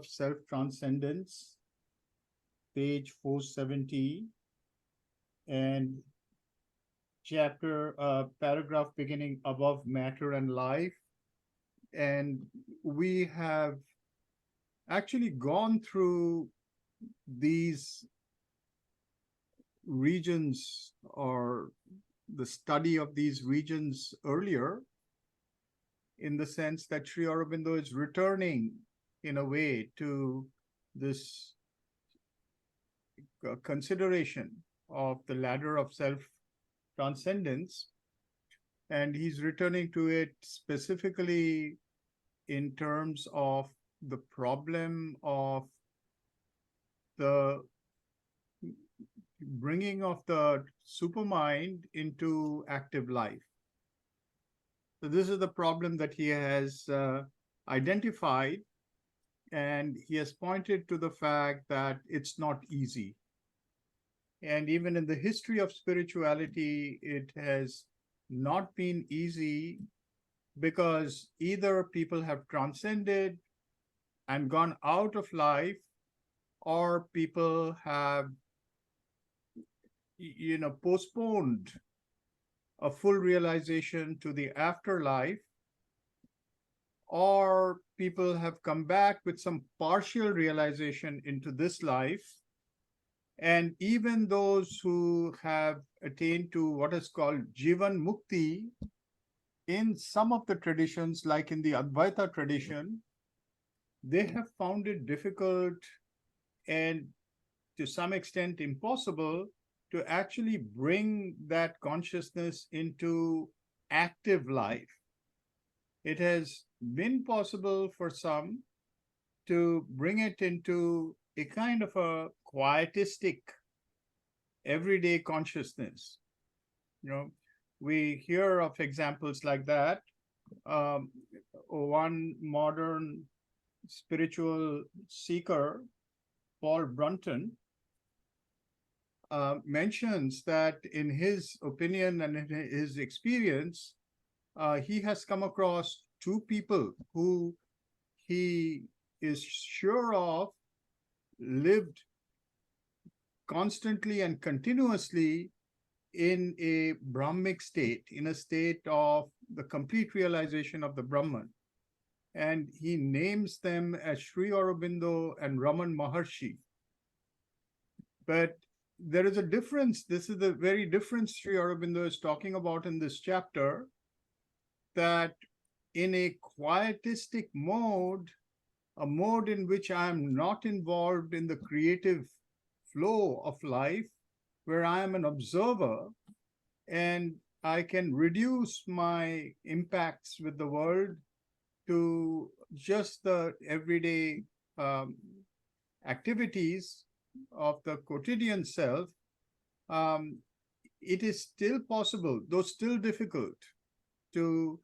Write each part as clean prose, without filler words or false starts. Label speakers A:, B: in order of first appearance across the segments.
A: of self-transcendence, page 470, and paragraph beginning above matter and life. And we have actually gone through these regions, or the study of these regions earlier, in the sense that Sri Aurobindo is returning in a way to this consideration of the ladder of self-transcendence. And he's returning to it specifically in terms of the problem of the bringing of the supermind into active life. So this is the problem that he has identified, and he has pointed to the fact that it's not easy. And even in the history of spirituality, it has not been easy, because either people have transcended and gone out of life, or people have, postponed a full realization to the afterlife, or people have come back with some partial realization into this life. And even those who have attained to what is called Jivan Mukti, in some of the traditions, like in the Advaita tradition, they have found it difficult and to some extent impossible to actually bring that consciousness into active life. It has been possible for some to bring it into a kind of a quietistic, everyday consciousness. We hear of examples like that. One modern spiritual seeker, Paul Brunton, mentions that in his opinion and in his experience, he has come across two people who he is sure of lived constantly and continuously in a Brahmic state, in a state of the complete realization of the Brahman. And he names them as Sri Aurobindo and Raman Maharshi. But there is a difference. This is the very difference Sri Aurobindo is talking about in this chapter, that in a quietistic mode, a mode in which I am not involved in the creative flow of life, where I am an observer and I can reduce my impacts with the world to just the everyday activities of the quotidian self, it is still possible, though still difficult, to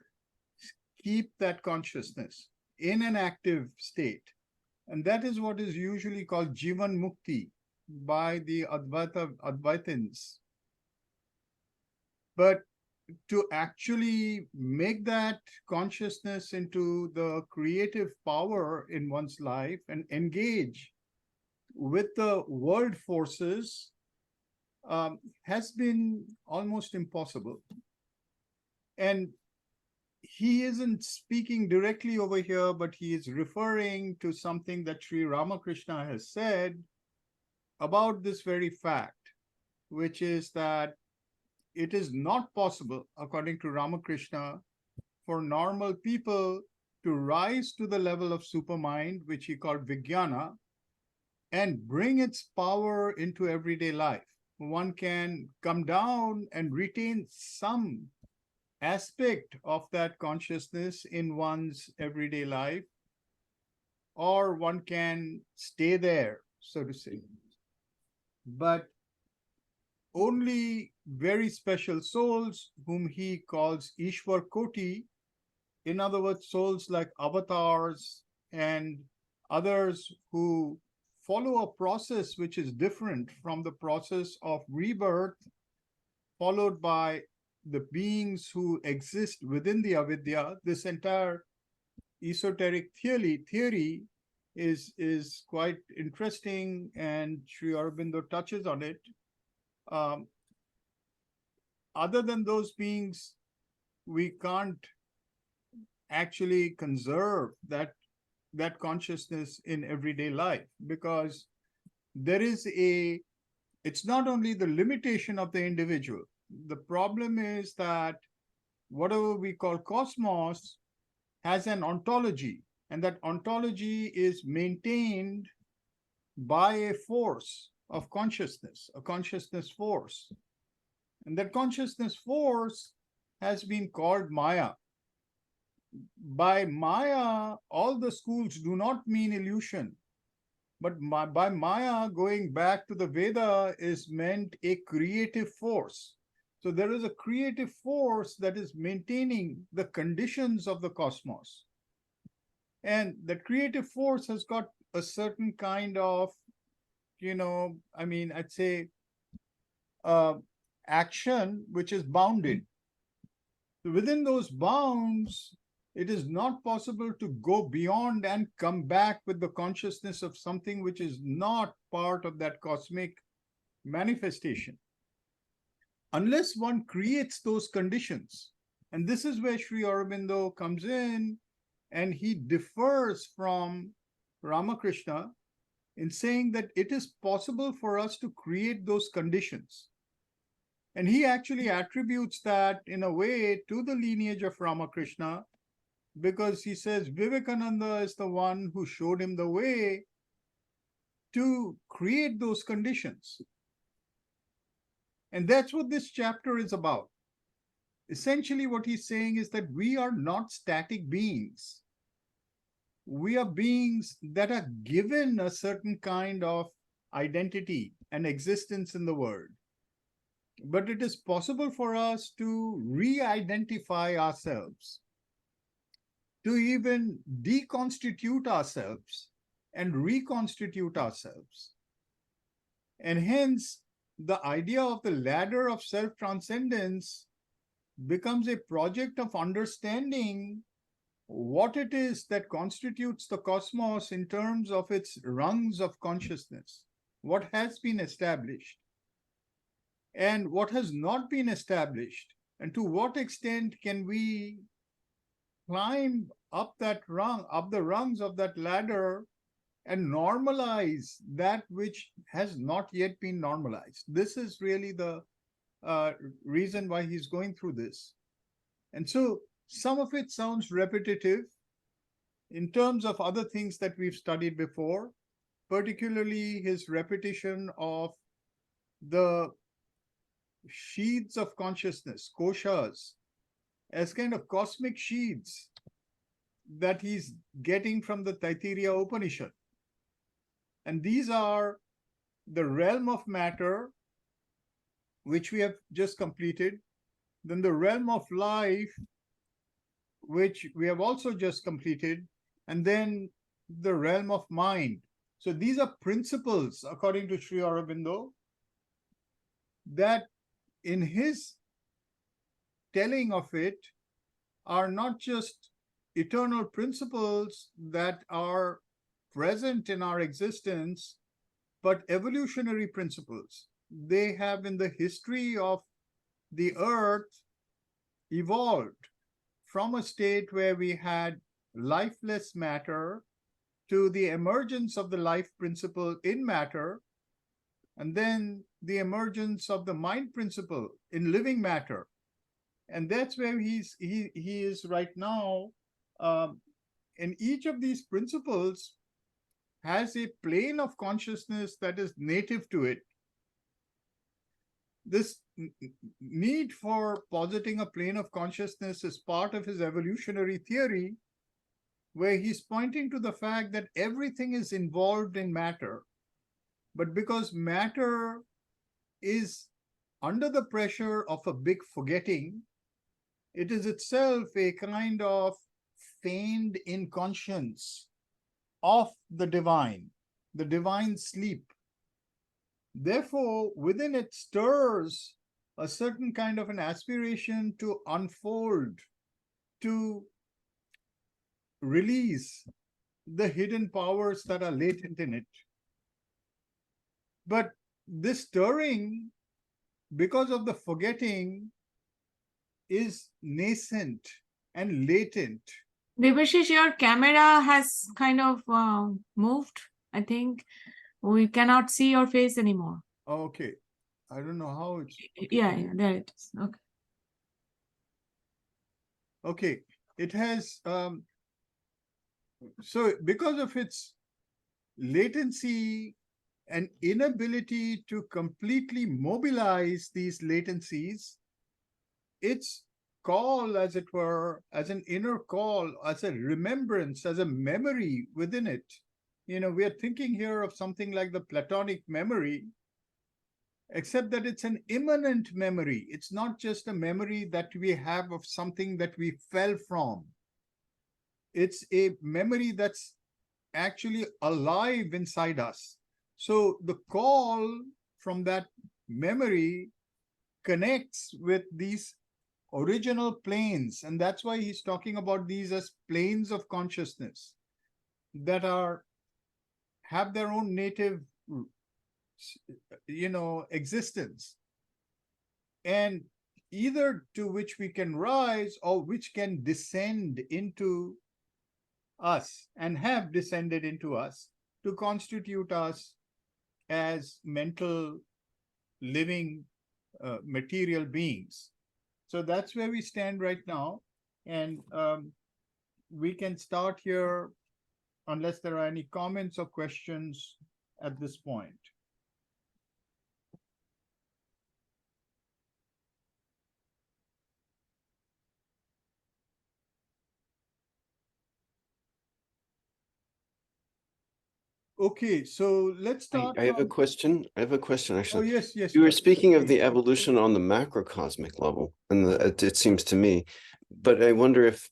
A: keep that consciousness in an active state. And that is what is usually called Jivan Mukti by the Advaitins. But to actually make that consciousness into the creative power in one's life and engage with the world forces has been almost impossible. And he isn't speaking directly over here, but he is referring to something that Sri Ramakrishna has said about this very fact, which is that it is not possible, according to Ramakrishna, for normal people to rise to the level of supermind, which he called Vijnana, and bring its power into everyday life. One can come down and retain some aspect of that consciousness in one's everyday life, or one can stay there, so to say. But only very special souls, whom he calls Ishwar Koti, in other words, souls like avatars and others who follow a process which is different from the process of rebirth, followed by the beings who exist within the avidya. This entire esoteric theory is quite interesting, and Sri Aurobindo touches on it. Um, Other than those beings, we can't actually conserve that consciousness in everyday life, because there is a it's not only the limitation of the individual. The problem is that whatever we call cosmos has an ontology, and that ontology is maintained by a force of consciousness, a consciousness force. And that consciousness force has been called Maya. By Maya, all the schools do not mean illusion, but by Maya, going back to the Veda, is meant a creative force. So there is a creative force that is maintaining the conditions of the cosmos. And that creative force has got a certain kind of, I'd say, uh, action which is bounded. Within those bounds, it is not possible to go beyond and come back with the consciousness of something which is not part of that cosmic manifestation, unless one creates those conditions. And this is where Sri Aurobindo comes in, and he differs from Ramakrishna in saying that it is possible for us to create those conditions. And he actually attributes that in a way to the lineage of Ramakrishna, because he says Vivekananda is the one who showed him the way to create those conditions. And that's what this chapter is about. Essentially, what he's saying is that we are not static beings. We are beings that are given a certain kind of identity and existence in the world. But it is possible for us to re-identify ourselves, to even deconstitute ourselves and reconstitute ourselves. And hence, the idea of the ladder of self-transcendence becomes a project of understanding what it is that constitutes the cosmos in terms of its rungs of consciousness, what has been established and what has not been established, and to what extent can we climb up that rung, up the rungs of that ladder, and normalize that which has not yet been normalized. This is really the reason why he's going through this. And so some of it sounds repetitive in terms of other things that we've studied before, particularly his repetition of the sheaths of consciousness, koshas, as kind of cosmic sheaths that he's getting from the Taittiriya Upanishad. And these are the realm of matter, which we have just completed, then the realm of life, which we have also just completed, and then the realm of mind. So these are principles, according to Sri Aurobindo, that in his telling of it are not just eternal principles that are present in our existence, but evolutionary principles. They have, in the history of the earth, evolved from a state where we had lifeless matter to the emergence of the life principle in matter, and then the emergence of the mind principle in living matter. And that's where he is right now. And each of these principles has a plane of consciousness that is native to it. This need for positing a plane of consciousness is part of his evolutionary theory, where he's pointing to the fact that everything is involved in matter. But because matter is under the pressure of a big forgetting, it is itself a kind of feigned inconscience of the divine sleep. Therefore, within it stirs a certain kind of an aspiration to unfold, to release, the hidden powers that are latent in it. But this stirring, because of the forgetting, is nascent and latent.
B: Debashish, your camera has kind of moved. I think we cannot see your face anymore.
A: Okay. I don't know how it's.
B: Yeah, there it is. Okay.
A: Okay. It has, so because of its latency and inability to completely mobilize these latencies, its call, as it were, as an inner call, as a remembrance, as a memory within it. You know, we are thinking here of something like the Platonic memory, except that it's an immanent memory. It's not just a memory that we have of something that we fell from. It's a memory that's actually alive inside us. So the call from that memory connects with these original planes, and that's why he's talking about these as planes of consciousness that have their own native, existence, and either to which we can rise or which can descend into us and have descended into us to constitute us as mental living material beings. So that's where we stand right now. And we can start here unless there are any comments or questions at this point. Okay, so let's start.
C: I have a question. I have a question,
A: Oh,
C: actually.
A: yes.
C: You were speaking of the evolution on the macrocosmic level, and it seems to me, but I wonder if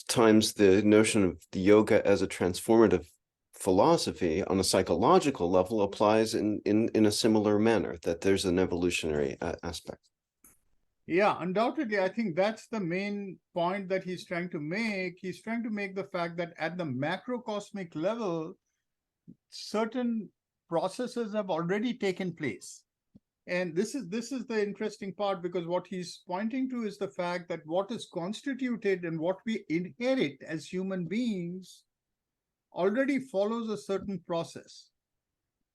C: times the notion of the yoga as a transformative philosophy on a psychological level applies in a similar manner, that there's an evolutionary aspect.
A: Yeah, undoubtedly, I think that's the main point that he's trying to make. He's trying to make the fact that at the macrocosmic level, certain processes have already taken place. And this is the interesting part, because what he's pointing to is the fact that what is constituted and what we inherit as human beings already follows a certain process.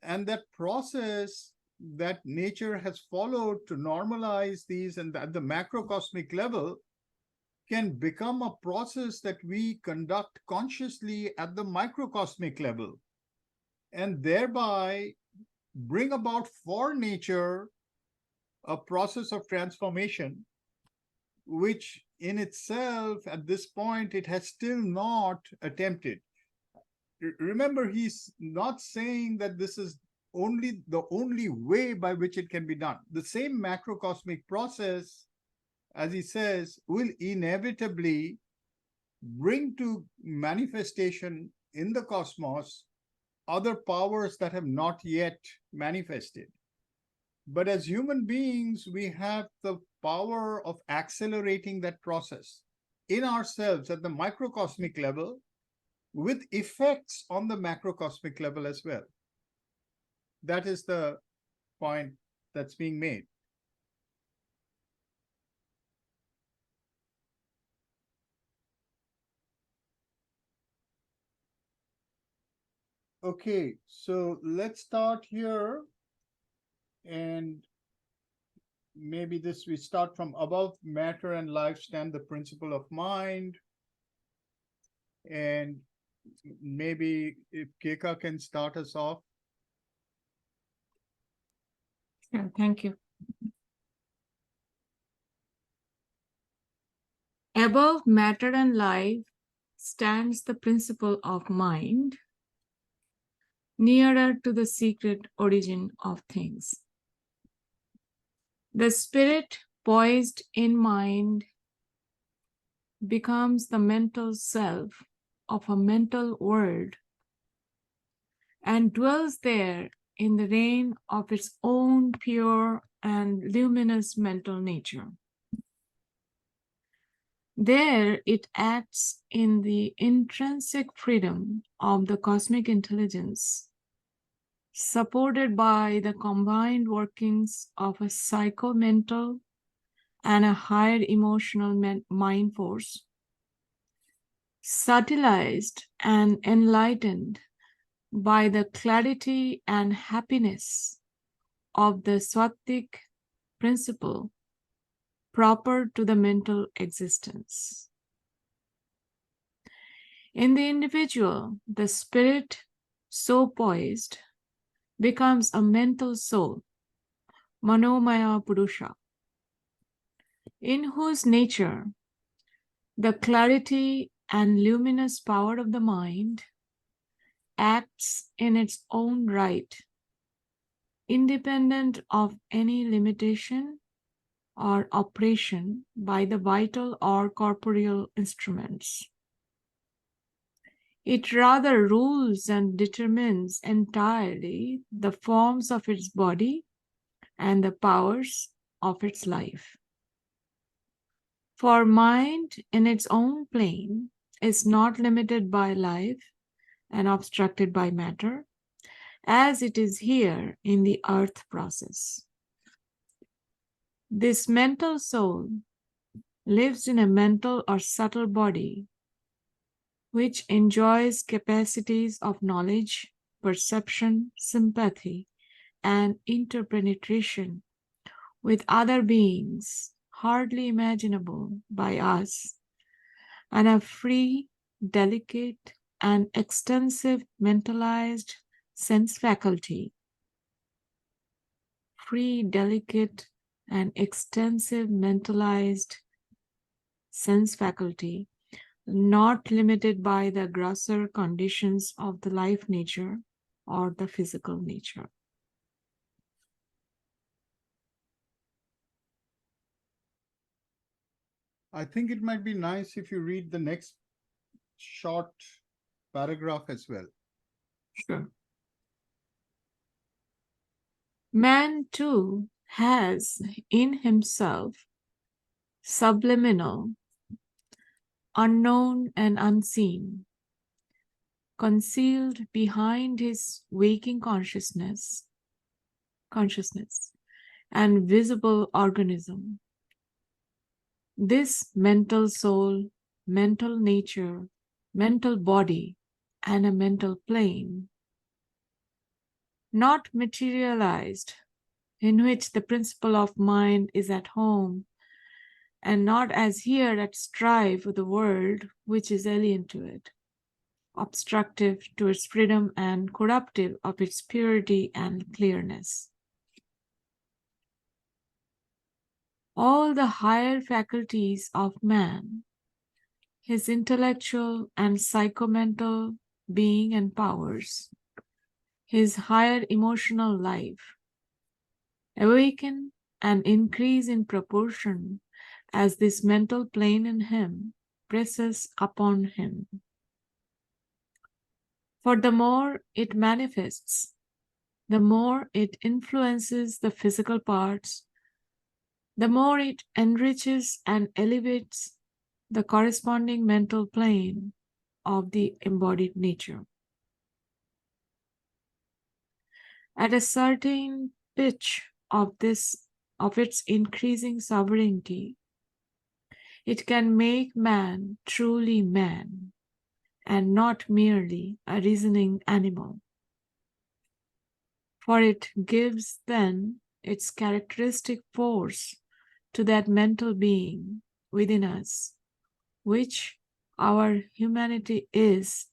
A: And that process that nature has followed to normalize these and at the macrocosmic level can become a process that we conduct consciously at the microcosmic level, and thereby bring about for nature a process of transformation, which in itself, at this point, it has still not attempted. Remember, he's not saying that this is the only way by which it can be done. The same macrocosmic process, as he says, will inevitably bring to manifestation in the cosmos other powers that have not yet manifested. But as human beings, we have the power of accelerating that process in ourselves at the microcosmic level, with effects on the macrocosmic level as well. That is the point that's being made. Okay, so let's start here, and maybe we start from above matter and life stand the principle of mind. And maybe if Keka can start us off.
B: Yeah, thank you. Above matter and life stands the principle of mind, nearer to the secret origin of things. The spirit poised in mind becomes the mental self of a mental world and dwells there in the reign of its own pure and luminous mental nature. There it acts in the intrinsic freedom of the cosmic intelligence, supported by the combined workings of a psycho-mental and a higher emotional mind force, subtilized and enlightened by the clarity and happiness of the Swatik principle proper to the mental existence. In the individual, the spirit, so poised, becomes a mental soul, Manomaya Purusha, in whose nature the clarity and luminous power of the mind acts in its own right, independent of any limitation or oppression by the vital or corporeal instruments. It rather rules and determines entirely the forms of its body and the powers of its life. For mind in its own plane is not limited by life and obstructed by matter, as it is here in the earth process. This mental soul lives in a mental or subtle body which enjoys capacities of knowledge, perception, sympathy, and interpenetration with other beings hardly imaginable by us, and a free, delicate, and extensive mentalized sense faculty. Free, delicate, and extensive mentalized sense faculty, not limited by the grosser conditions of the life nature or the physical nature.
A: I think it might be nice if you read the next short paragraph as well.
B: Sure. Man too has in himself subliminal, unknown and unseen, concealed behind his waking consciousness and visible organism. This mental soul, mental nature, mental body, and a mental plane, not materialized, in which the principle of mind is at home, and not as here at strife with the world which is alien to it, obstructive to its freedom and corruptive of its purity and clearness. All the higher faculties of man, his intellectual and psychomental being and powers, his higher emotional life, awaken and increase in proportion as this mental plane in him presses upon him. For the more it manifests, the more it influences the physical parts, the more it enriches and elevates the corresponding mental plane of the embodied nature. At a certain pitch of its increasing sovereignty, it can make man truly man, and not merely a reasoning animal. For it gives then its characteristic force to that mental being within us, which our humanity is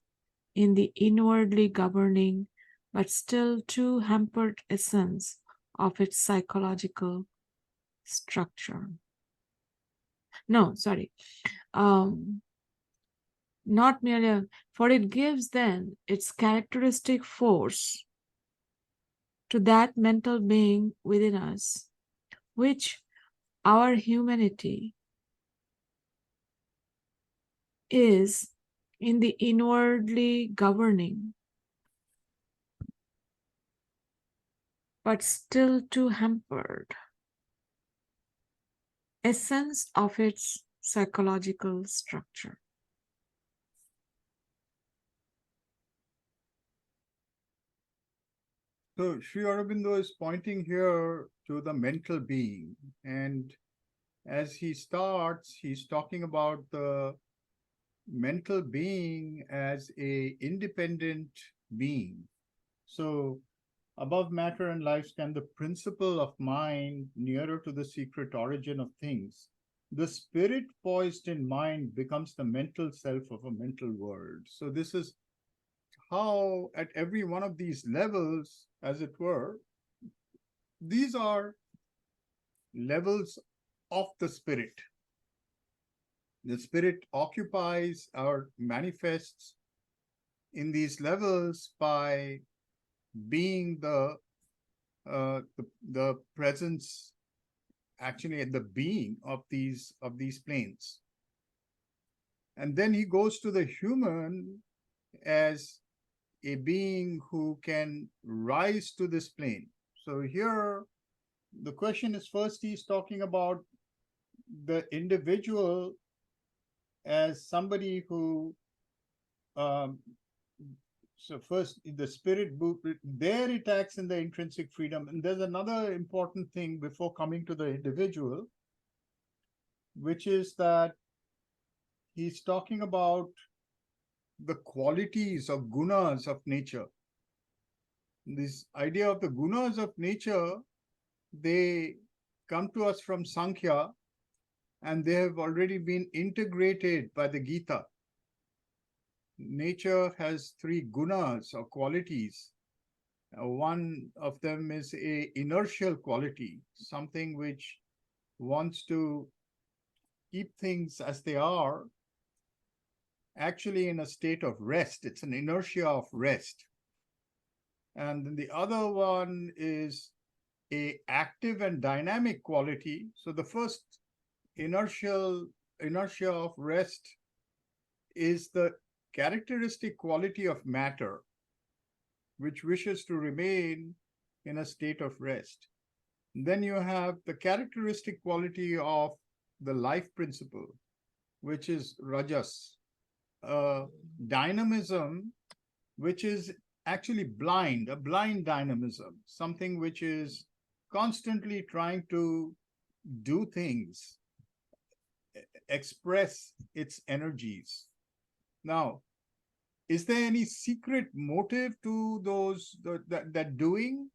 B: in the inwardly governing but still too hampered essence of its psychological structure. Not merely, for it gives then its characteristic force to that mental being within us, which our humanity is in the inwardly governing, but still too hampered essence of its psychological structure.
A: So Sri Aurobindo is pointing here to the mental being, and as he starts, he's talking about the mental being as a independent being. So above matter and life stand the principle of mind nearer to the secret origin of things. The spirit poised in mind becomes the mental self of a mental world. So this is how at every one of these levels, as it were, these are levels of the spirit. The spirit occupies or manifests in these levels by being the presence, actually the being of these planes. And then he goes to the human as a being who can rise to this plane. So here the question is, first he's talking about the individual as somebody who so first the spirit there it acts in the intrinsic freedom. And there's another important thing before coming to the individual, which is that he's talking about the qualities of gunas of nature. This idea of the gunas of nature, they come to us from Sankhya, and they have already been integrated by the Gita. Nature has three gunas or qualities. One of them is a inertial quality, something which wants to keep things as they are, actually in a state of rest. It's an inertia of rest. And then the other one is a active and dynamic quality. So the first inertia of rest is the characteristic quality of matter, which wishes to remain in a state of rest. Then you have the characteristic quality of the life principle, which is rajas, dynamism, which is actually blind, a blind dynamism, something which is constantly trying to do things, express its energies. Now, is there any secret motive to that doing?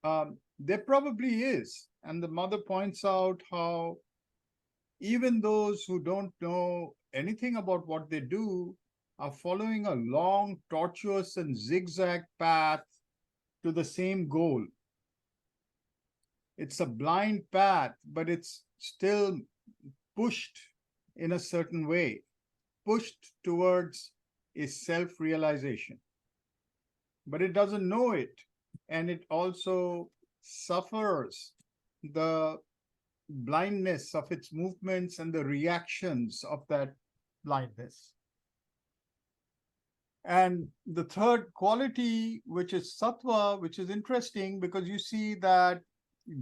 A: There probably is. And the mother points out how even those who don't know anything about what they do are following a long, tortuous, and zigzag path to the same goal. It's a blind path, but it's still pushed in a certain way, pushed towards a self-realization. But it doesn't know it, and it also suffers the blindness of its movements and the reactions of that blindness. And the third quality, which is sattva, which is interesting because you see that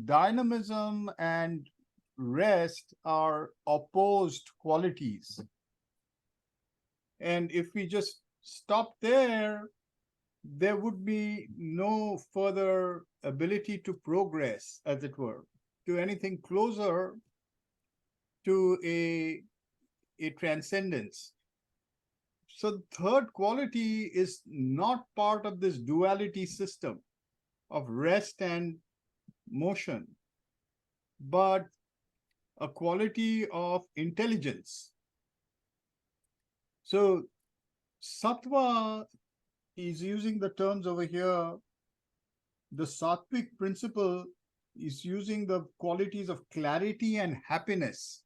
A: dynamism and rest are opposed qualities. And if we just stop there, there would be no further ability to progress, as it were, to anything closer to a transcendence. So the third quality is not part of this duality system of rest and motion, but a quality of intelligence. So sattva is using the terms over here. The sattvic principle is using the qualities of clarity and happiness.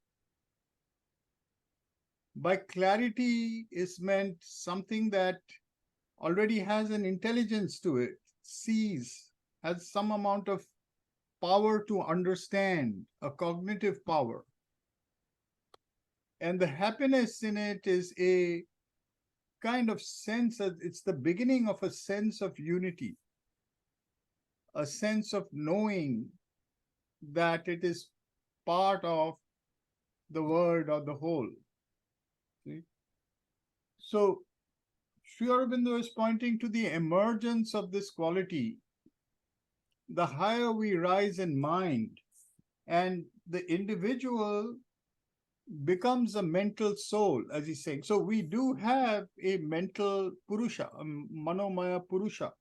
A: By clarity is meant something that already has an intelligence to it, sees, has some amount of power to understand, a cognitive power. And the happiness in it is a kind of sense that it's the beginning of a sense of unity, a sense of knowing that it is part of the word or the whole. See? So Sri Aurobindo is pointing to the emergence of this quality. The higher we rise in mind, and the individual becomes a mental soul, as he's saying. So we do have a mental Purusha, a Manomaya Purusha.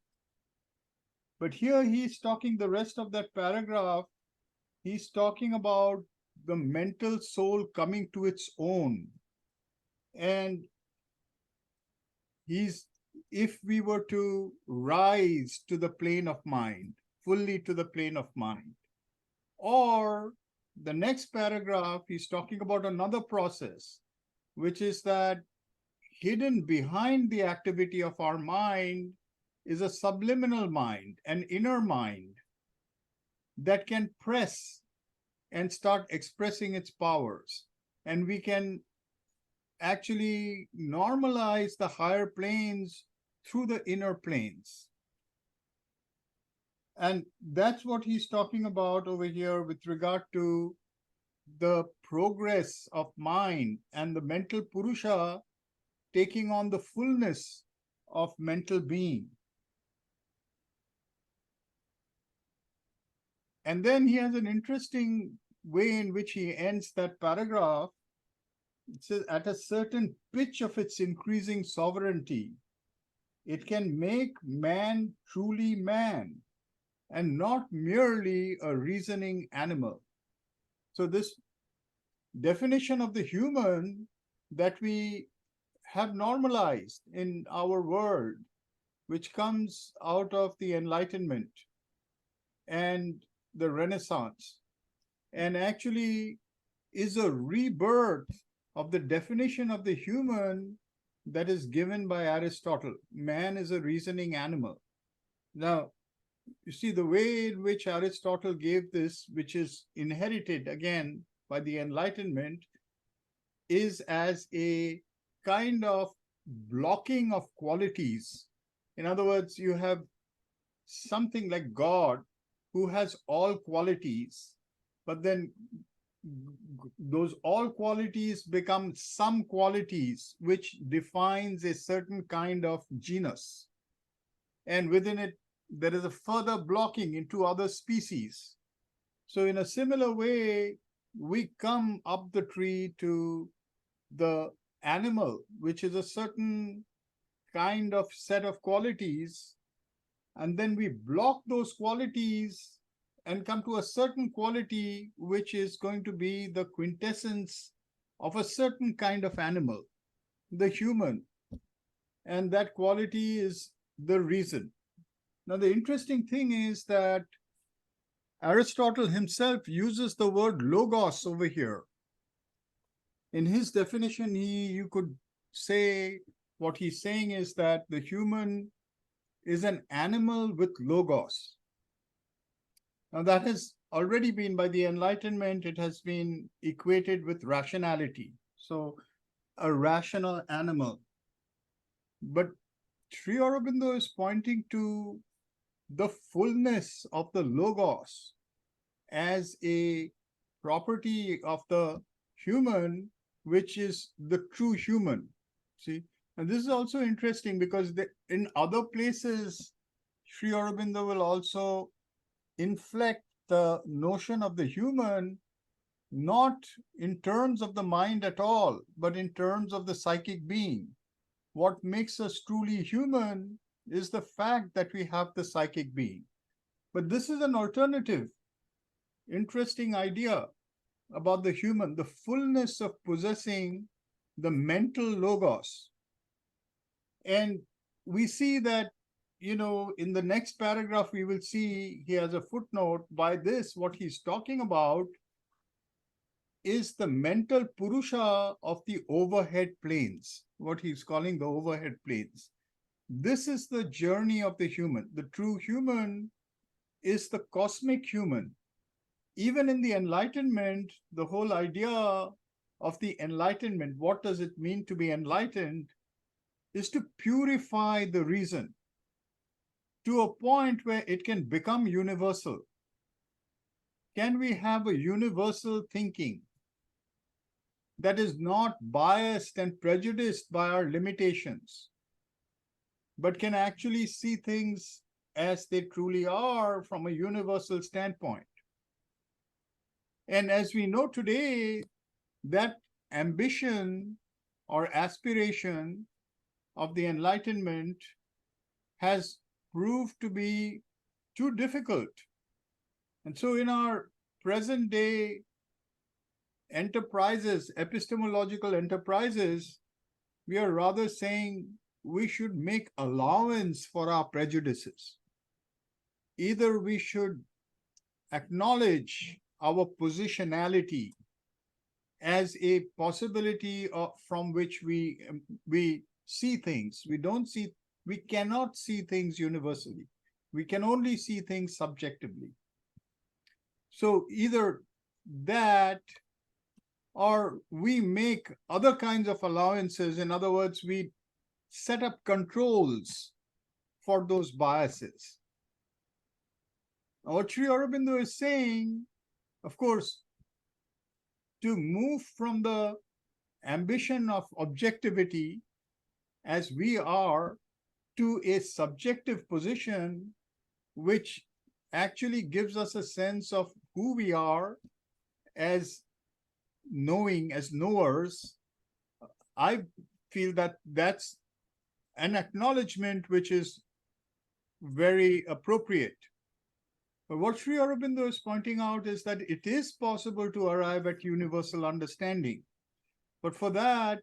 A: But here he's talking the rest of that paragraph, he's talking about the mental soul coming to its own. And if we were to rise to the plane of mind, fully to the plane of mind, or the next paragraph, he's talking about another process, which is that hidden behind the activity of our mind is a subliminal mind, an inner mind that can press and start expressing its powers. And we can actually normalize the higher planes through the inner planes. And that's what he's talking about over here with regard to the progress of mind and the mental Purusha taking on the fullness of mental being. And then he has an interesting way in which he ends that paragraph. It says, at a certain pitch of its increasing sovereignty, it can make man truly man and not merely a reasoning animal. So this definition of the human that we have normalized in our world, which comes out of the Enlightenment and the Renaissance, and actually is a rebirth of the definition of the human that is given by Aristotle. Man is a reasoning animal. Now, you see the way in which Aristotle gave this, which is inherited again by the Enlightenment, is as a kind of blocking of qualities. In other words, you have something like God who has all qualities, but then those all qualities become some qualities which defines a certain kind of genus. And within it, there is a further blocking into other species. So in a similar way, we come up the tree to the animal, which is a certain kind of set of qualities, and then we block those qualities and come to a certain quality which is going to be the quintessence of a certain kind of animal, the human. And that quality is the reason. Now, the interesting thing is that Aristotle himself uses the word logos over here. In his definition, you could say what he's saying is that the human is an animal with logos. Now, that has already been, by the Enlightenment, it has been equated with rationality. So, a rational animal. But Sri Aurobindo is pointing to the fullness of the logos as a property of the human, which is the true human. See, and this is also interesting because in other places, Sri Aurobindo will also inflect the notion of the human not in terms of the mind at all, but in terms of the psychic being. What makes us truly human is the fact that we have the psychic being. But this is an alternative, interesting idea about the human, the fullness of possessing the mental logos. And we see that, in the next paragraph, we will see he has a footnote. By this, what he's talking about is the mental Purusha of the overhead planes, what he's calling the overhead planes. This is the journey of the human. The true human is the cosmic human. Even in the Enlightenment, the whole idea of the Enlightenment, what does it mean to be enlightened, is to purify the reason to a point where it can become universal. Can we have a universal thinking? that is not biased and prejudiced by our limitations, but can actually see things as they truly are from a universal standpoint. And as we know today, that ambition or aspiration of the Enlightenment has proved to be too difficult. And so in our present day enterprises, epistemological enterprises, we are rather saying we should make allowance for our prejudices. Either we should acknowledge our positionality as a possibility from which we see things. We cannot see things universally. We can only see things subjectively. So either that, or we make other kinds of allowances. In other words, we set up controls for those biases. What Sri Aurobindo is saying, of course, to move from the ambition of objectivity as we are to a subjective position, which actually gives us a sense of who we are as knowing, as knowers. I feel that that's an acknowledgement which is very appropriate. But what Sri Aurobindo is pointing out is that it is possible to arrive at universal understanding. But for that,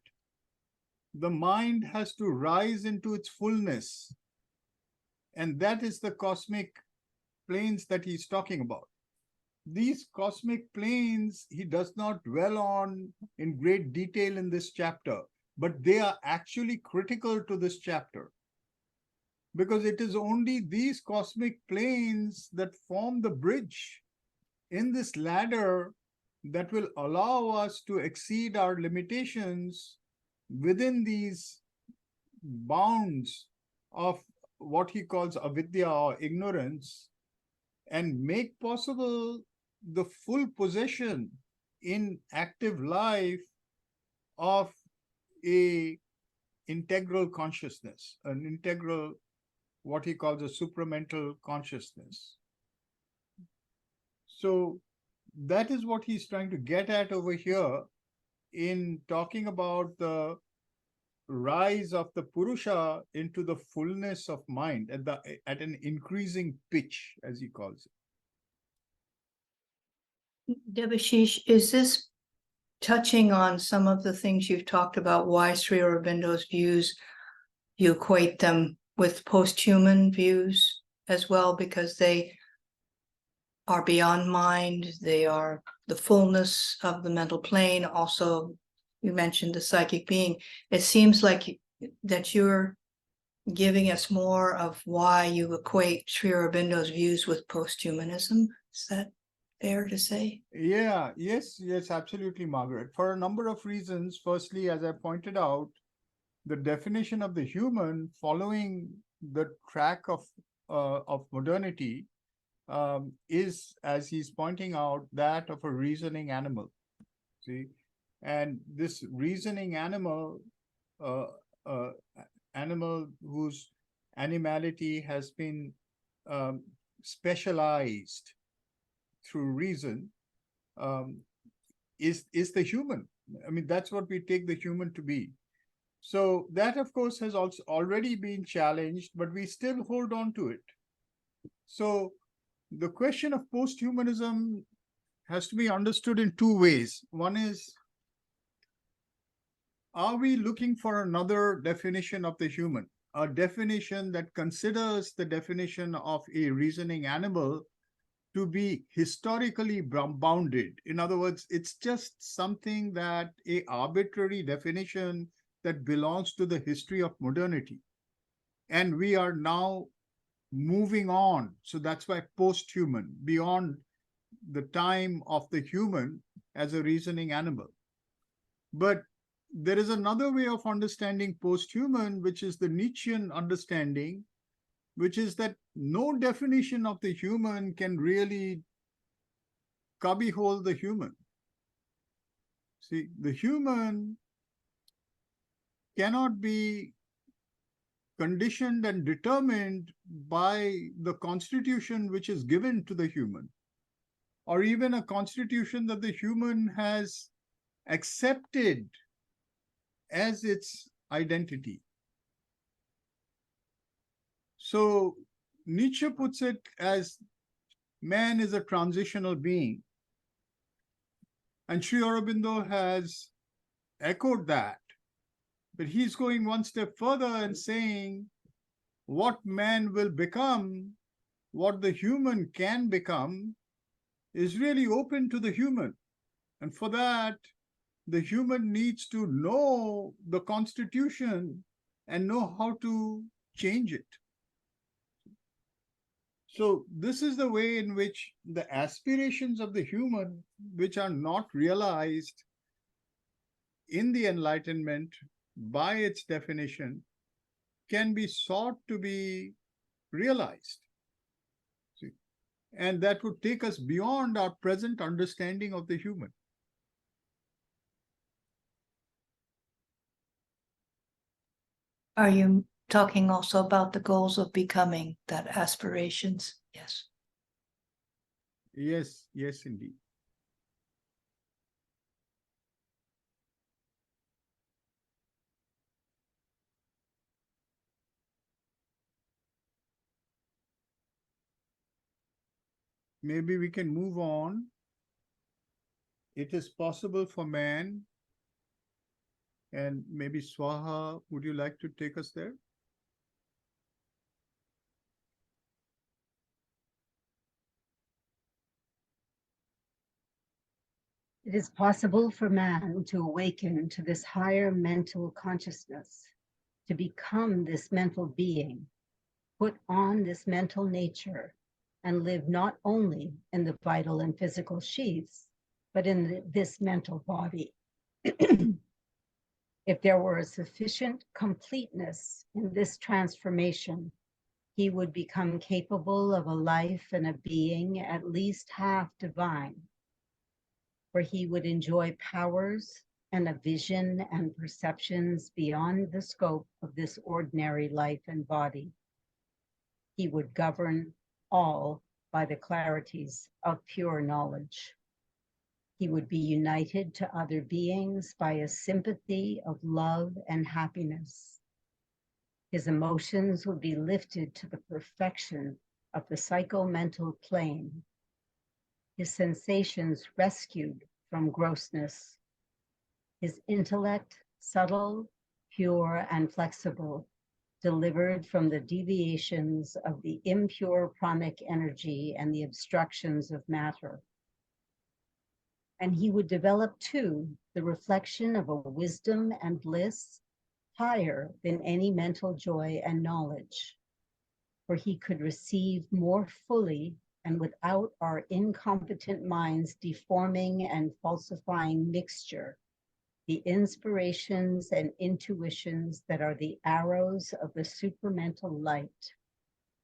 A: the mind has to rise into its fullness. And that is the cosmic planes that he's talking about. These cosmic planes, he does not dwell on in great detail in this chapter, but they are actually critical to this chapter. Because it is only these cosmic planes that form the bridge in this ladder that will allow us to exceed our limitations within these bounds of what he calls avidya or ignorance, and make possible the full possession in active life of a integral consciousness, an integral, what he calls a supramental consciousness. So that is what he's trying to get at over here in talking about the rise of the Purusha into the fullness of mind at an increasing pitch, as he calls it.
D: Debashish, is this touching on some of the things you've talked about, why Sri Aurobindo's views, you equate them with post-human views as well, because they are beyond mind, they are the fullness of the mental plane. Also, you mentioned the psychic being. It seems like that you're giving us more of why you equate Sri Aurobindo's views with post-humanism. Is that fair to say?
A: Yeah, yes, absolutely, Margaret. For a number of reasons. Firstly, as I pointed out, the definition of the human following the track of modernity is, as he's pointing out, that of a reasoning animal. See, and this reasoning animal, animal whose animality has been specialized through reason, is the human. I mean, that's what we take the human to be. So that, of course, has also already been challenged, but we still hold on to it. So the question of post-humanism has to be understood in two ways. One is, are we looking for another definition of the human? A definition that considers the definition of a reasoning animal to be historically bounded. In other words, it's just something that an arbitrary definition that belongs to the history of modernity. And we are now moving on. So that's why post-human, beyond the time of the human as a reasoning animal. But there is another way of understanding post-human, which is the Nietzschean understanding, which is that no definition of the human can really cubbyhole the human. See, the human cannot be conditioned and determined by the constitution which is given to the human, or even a constitution that the human has accepted as its identity. So Nietzsche puts it as man is a transitional being. And Sri Aurobindo has echoed that. But he's going one step further and saying what man will become, what the human can become, is really open to the human. And for that, the human needs to know the constitution and know how to change it. So this is the way in which the aspirations of the human, which are not realized in the Enlightenment by its definition, can be sought to be realized. See? And that would take us beyond our present understanding of the human.
D: Are you talking also about the goals of becoming, that aspirations? Yes.
A: Yes, yes, indeed. Maybe we can move on. It is possible for man, and maybe Swaha, would you like to take us there?
E: It is possible for man to awaken to this higher mental consciousness, to become this mental being, put on this mental nature, and live not only in the vital and physical sheaths, but in this mental body. If there were a sufficient completeness in this transformation, he would become capable of a life and a being at least half divine, where he would enjoy powers and a vision and perceptions beyond the scope of this ordinary life and body. He would govern all by the clarities of pure knowledge. He would be united to other beings by a sympathy of love and happiness. His emotions would be lifted to the perfection of the psycho-mental plane. His sensations rescued from grossness. His intellect subtle, pure, and flexible, delivered from the deviations of the impure pranic energy and the obstructions of matter. And he would develop too the reflection of a wisdom and bliss higher than any mental joy and knowledge, for he could receive more fully and without our incompetent minds deforming and falsifying mixture, the inspirations and intuitions that are the arrows of the supramental light,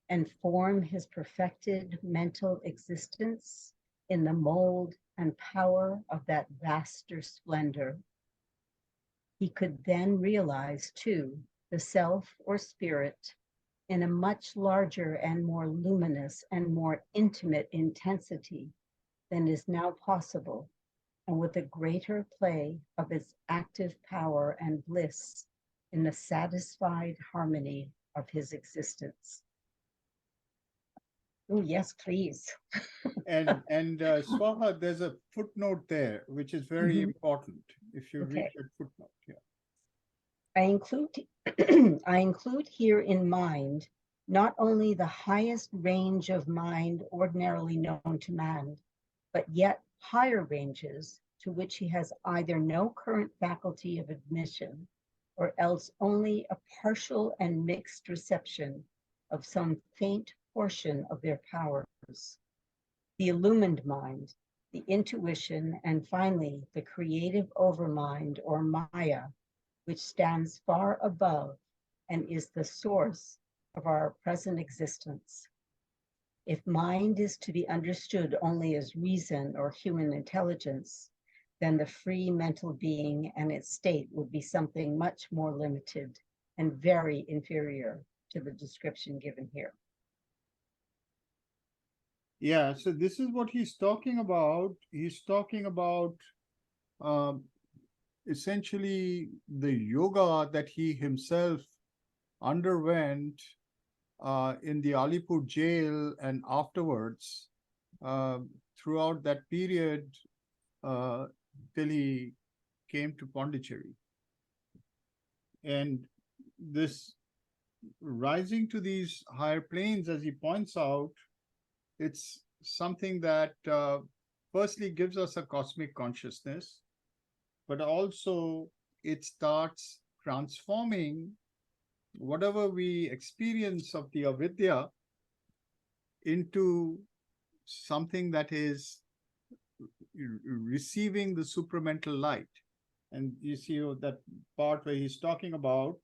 E: and form his perfected mental existence in the mold and power of that vaster splendor. He could then realize, too, the self or spirit in a much larger and more luminous and more intimate intensity than is now possible, and with a greater play of its active power and bliss in the satisfied harmony of his existence. Oh, yes, please.
A: And Swaha, there's a footnote there, which is very important. If you read
E: Okay.
A: that footnote, yeah.
E: I include here in mind not only the highest range of mind ordinarily known to man, but yet higher ranges to which he has either no current faculty of admission or else only a partial and mixed reception of some faint portion of their powers. The illumined mind, the intuition, and finally the creative overmind or Maya, which stands far above and is the source of our present existence. If mind is to be understood only as reason or human intelligence, then the free mental being and its state would be something much more limited and very inferior to the description given here.
A: Yeah, so this is what he's talking about. He's talking about essentially the yoga that he himself underwent in the Alipur jail and afterwards, throughout that period till he came to Pondicherry. And this rising to these higher planes, as he points out, it's something that firstly gives us a cosmic consciousness, but also it starts transforming whatever we experience of the avidya into something that is receiving the supramental light. And you see that part where he's talking about,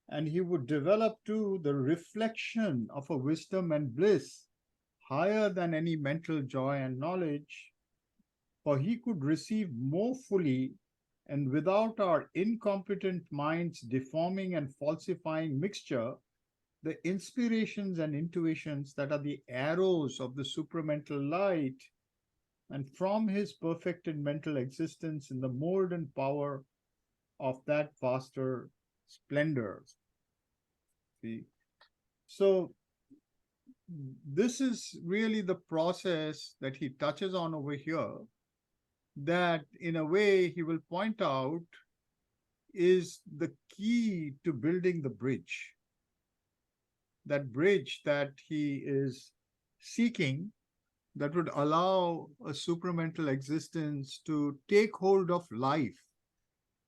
A: and he would develop to the reflection of a wisdom and bliss higher than any mental joy and knowledge, for he could receive more fully and without our incompetent minds deforming and falsifying mixture, the inspirations and intuitions that are the arrows of the supramental light, and from his perfected mental existence in the mold and power of that vaster splendor. See? So this is really the process that he touches on over here, that in a way he will point out is the key to building the bridge. That bridge that he is seeking, that would allow a supramental existence to take hold of life,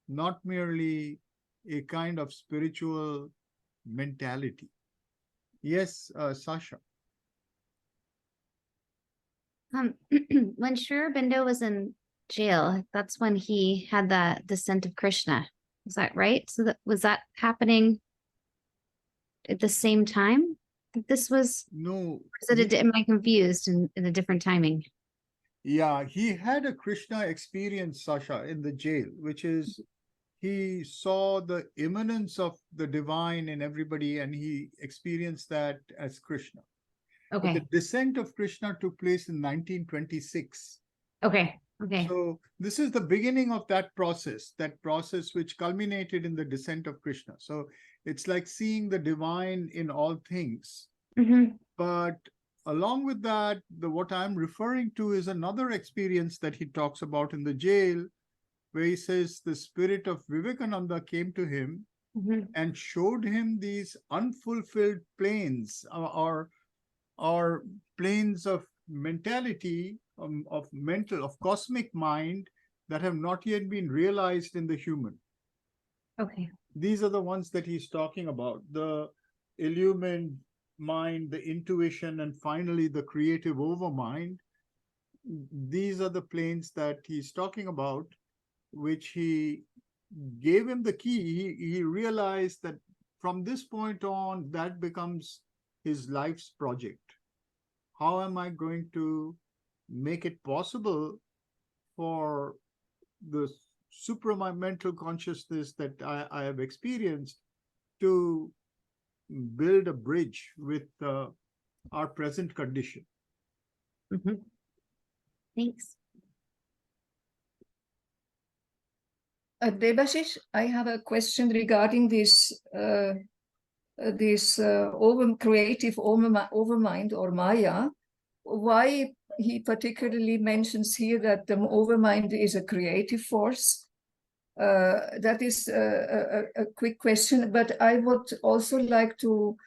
A: not merely a kind of spiritual mentality. Yes, Sasha.
F: When Sri Aurobindo was in jail, that's when he had that descent of Krishna. Is that right? So was that happening at the same time? This was,
A: No.
F: am I confused in a different timing?
A: Yeah, he had a Krishna experience, Sasha, in the jail, which is he saw the immanence of the divine in everybody, and he experienced that as Krishna. But
F: Okay.
A: the descent of Krishna took place in 1926.
F: Okay.
A: So this is the beginning of that process which culminated in the descent of Krishna. So it's like seeing the divine in all things.
F: Mm-hmm.
A: But along with that, what I'm referring to is another experience that he talks about in the jail, where he says the spirit of Vivekananda came to him
F: Mm-hmm.
A: and showed him these unfulfilled planes, or planes of mentality, of cosmic mind, that have not yet been realized in the human.
F: Okay.
A: These are the ones that he's talking about: the illumined mind, the intuition, and finally the creative overmind. These are the planes that he's talking about, which he gave him the key. He realized that from this point on, that becomes his life's project. How am I going to make it possible for the supramental consciousness that I have experienced to build a bridge with our present condition?
F: Mm-hmm. Thanks.
G: Debashish, I have a question regarding this creative overmind or Maya. Why he particularly mentions here that the overmind is a creative force? That is a quick question, but I would also like to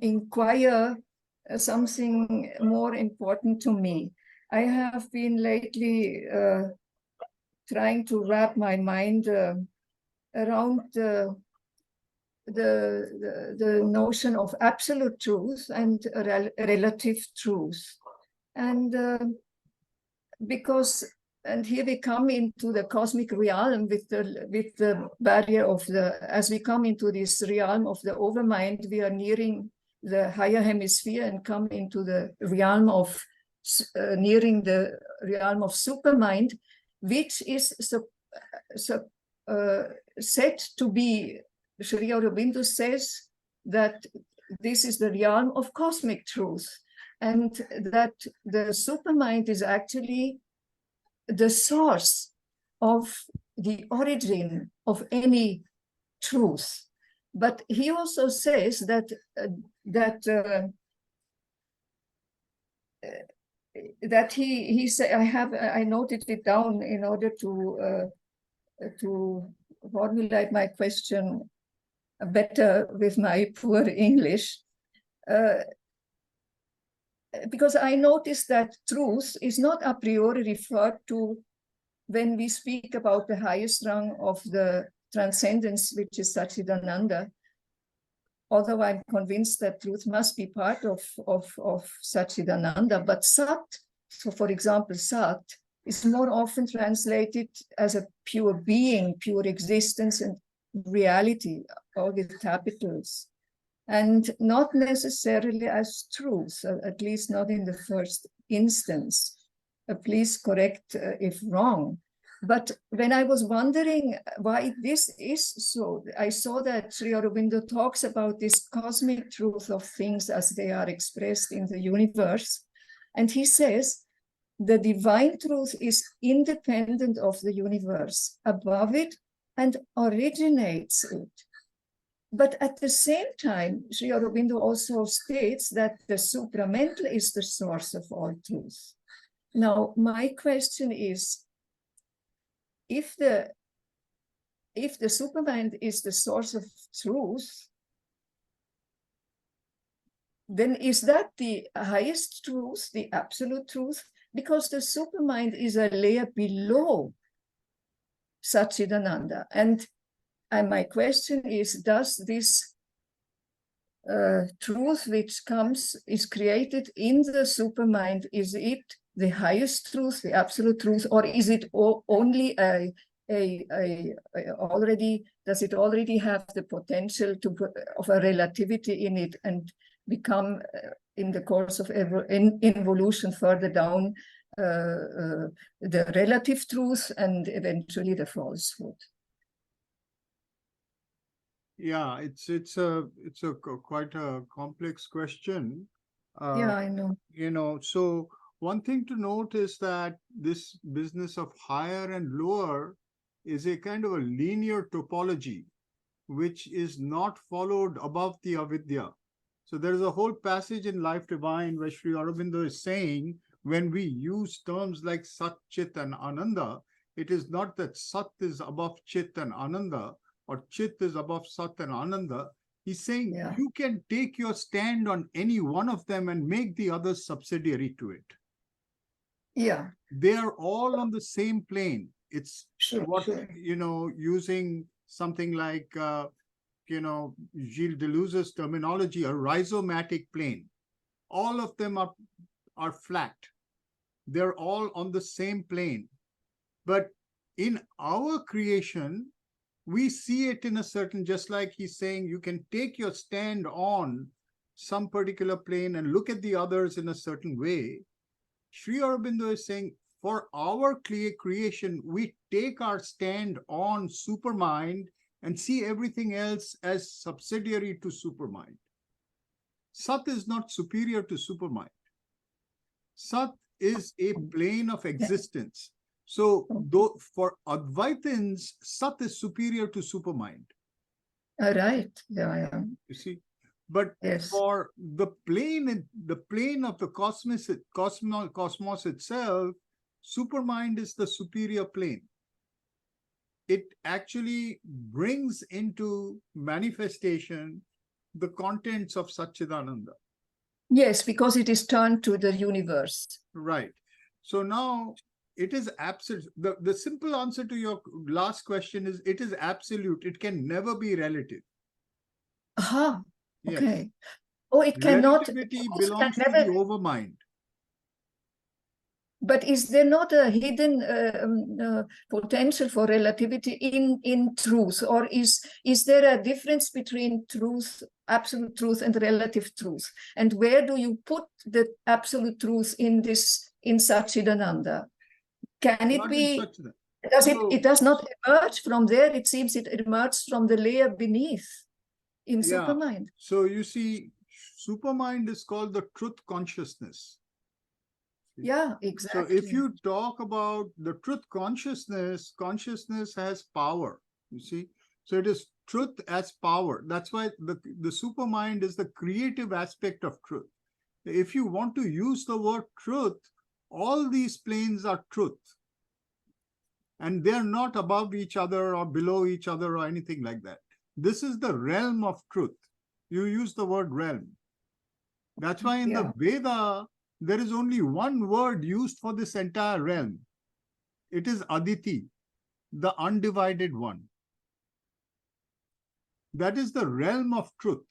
G: inquire something more important to me. I have been lately trying to wrap my mind around the notion of absolute truth and relative truth. And and here we come into the cosmic realm with the barrier of as we come into this realm of the overmind, we are nearing the higher hemisphere and come into the realm of nearing the realm of supermind. which is said to be, Sri Aurobindo says that this is the realm of cosmic truth, and that the supermind is actually the source of the origin of any truth. But he also says that he said, I noted it down in order to formulate my question better with my poor English, because I noticed that truth is not a priori referred to when we speak about the highest rung of the transcendence, which is Satchidananda, although I'm convinced that truth must be part of Satchidananda. But Sat, so for example, Sat is more often translated as a pure being, pure existence, and reality, all with capitals, and not necessarily as truth, at least not in the first instance. Please correct if wrong. But when I was wondering why this is so, I saw that Sri Aurobindo talks about this cosmic truth of things as they are expressed in the universe. And he says, the divine truth is independent of the universe, above it, and originates it. But at the same time, Sri Aurobindo also states that the supramental is the source of all truth. Now, my question is, if the supermind is the source of truth, then is that the highest truth, the absolute truth? Because the supermind is a layer below Satchidananda. And my question is, does this truth which is created in the supermind, is it the highest truth, the absolute truth, or is it only does it already have the potential of a relativity in it and become in the course of evolution further down the relative truth and eventually the falsehood?
A: Yeah, it's quite a complex question.
G: Yeah, I know.
A: So one thing to note is that this business of higher and lower is a kind of a linear topology, which is not followed above the avidya. So there is a whole passage in Life Divine where Sri Aurobindo is saying, when we use terms like Sat, Chit, and Ananda, it is not that Sat is above Chit and Ananda, or Chit is above Sat and Ananda. He's saying you can take your stand on any one of them and make the others subsidiary to it.
G: Yeah.
A: They are all on the same plane. It's
G: sure.
A: Using something like, Gilles Deleuze's terminology, a rhizomatic plane. All of them are flat. They're all on the same plane. But in our creation, we see it in a certain, just like he's saying, you can take your stand on some particular plane and look at the others in a certain way. Sri Aurobindo is saying, for our creation, we take our stand on supermind and see everything else as subsidiary to supermind. Sat is not superior to supermind. Sat is a plane of existence. So for Advaitins, Sat is superior to supermind.
G: Right. Yeah.
A: You see? But for the plane of the cosmos itself, supermind is the superior plane. It actually brings into manifestation the contents of Satchidananda.
G: Yes, because it is turned to the universe.
A: Right. So now it is absolute. The simple answer to your last question is it is absolute. It can never be relative.
G: Aha.
A: Yes.
G: Okay. Oh, it cannot.
A: Relativity belongs to the overmind.
G: But is there not a hidden potential for relativity in truth, or is there a difference between truth, absolute truth, and relative truth? And where do you put the absolute truth in Satchidananda? Can it
A: Not in
G: be,
A: such that.
G: does it,
A: So-
G: it does not emerge from there, it seems it emerged from the layer beneath in
A: Yeah.
G: Supermind.
A: So you see, supermind is called the truth consciousness.
G: Yeah,
A: So
G: exactly.
A: if you talk about the truth consciousness, consciousness has power, you see. So it is truth as power. That's why the supermind is the creative aspect of truth. If you want to use the word truth, all these planes are truth. And they're not above each other or below each other or anything like that. This is the realm of truth. You use the word realm. That's why in the Veda, there is only one word used for this entire realm. It is Aditi, the undivided one. That is the realm of truth.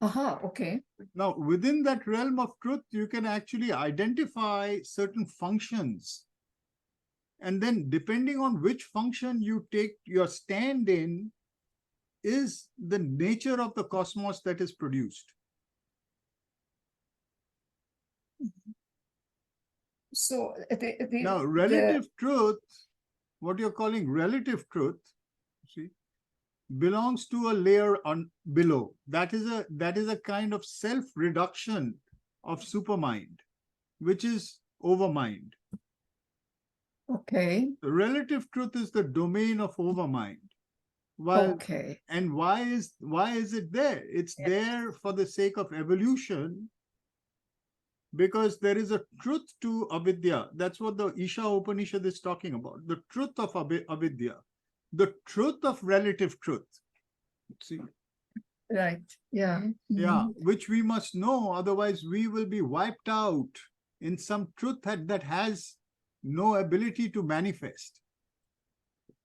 G: Aha, okay.
A: Now, within that realm of truth, you can actually identify certain functions. And then depending on which function you take your stand in is the nature of the cosmos that is produced.
G: So
A: Now, relative truth, what you're calling relative truth, see, belongs to a layer below. That is a kind of self-reduction of supermind, which is overmind.
G: okay,
A: The relative truth is the domain of overmind. While
G: okay.
A: and why is it there? It's there for the sake of evolution, because there is a truth to avidya. That's what the Isha Upanishad is talking about. The truth of avidya, the truth of relative truth. See,
G: Right, yeah.
A: yeah,
G: Mhm.
A: which we must know, otherwise we will be wiped out in some truth that has no ability to manifest.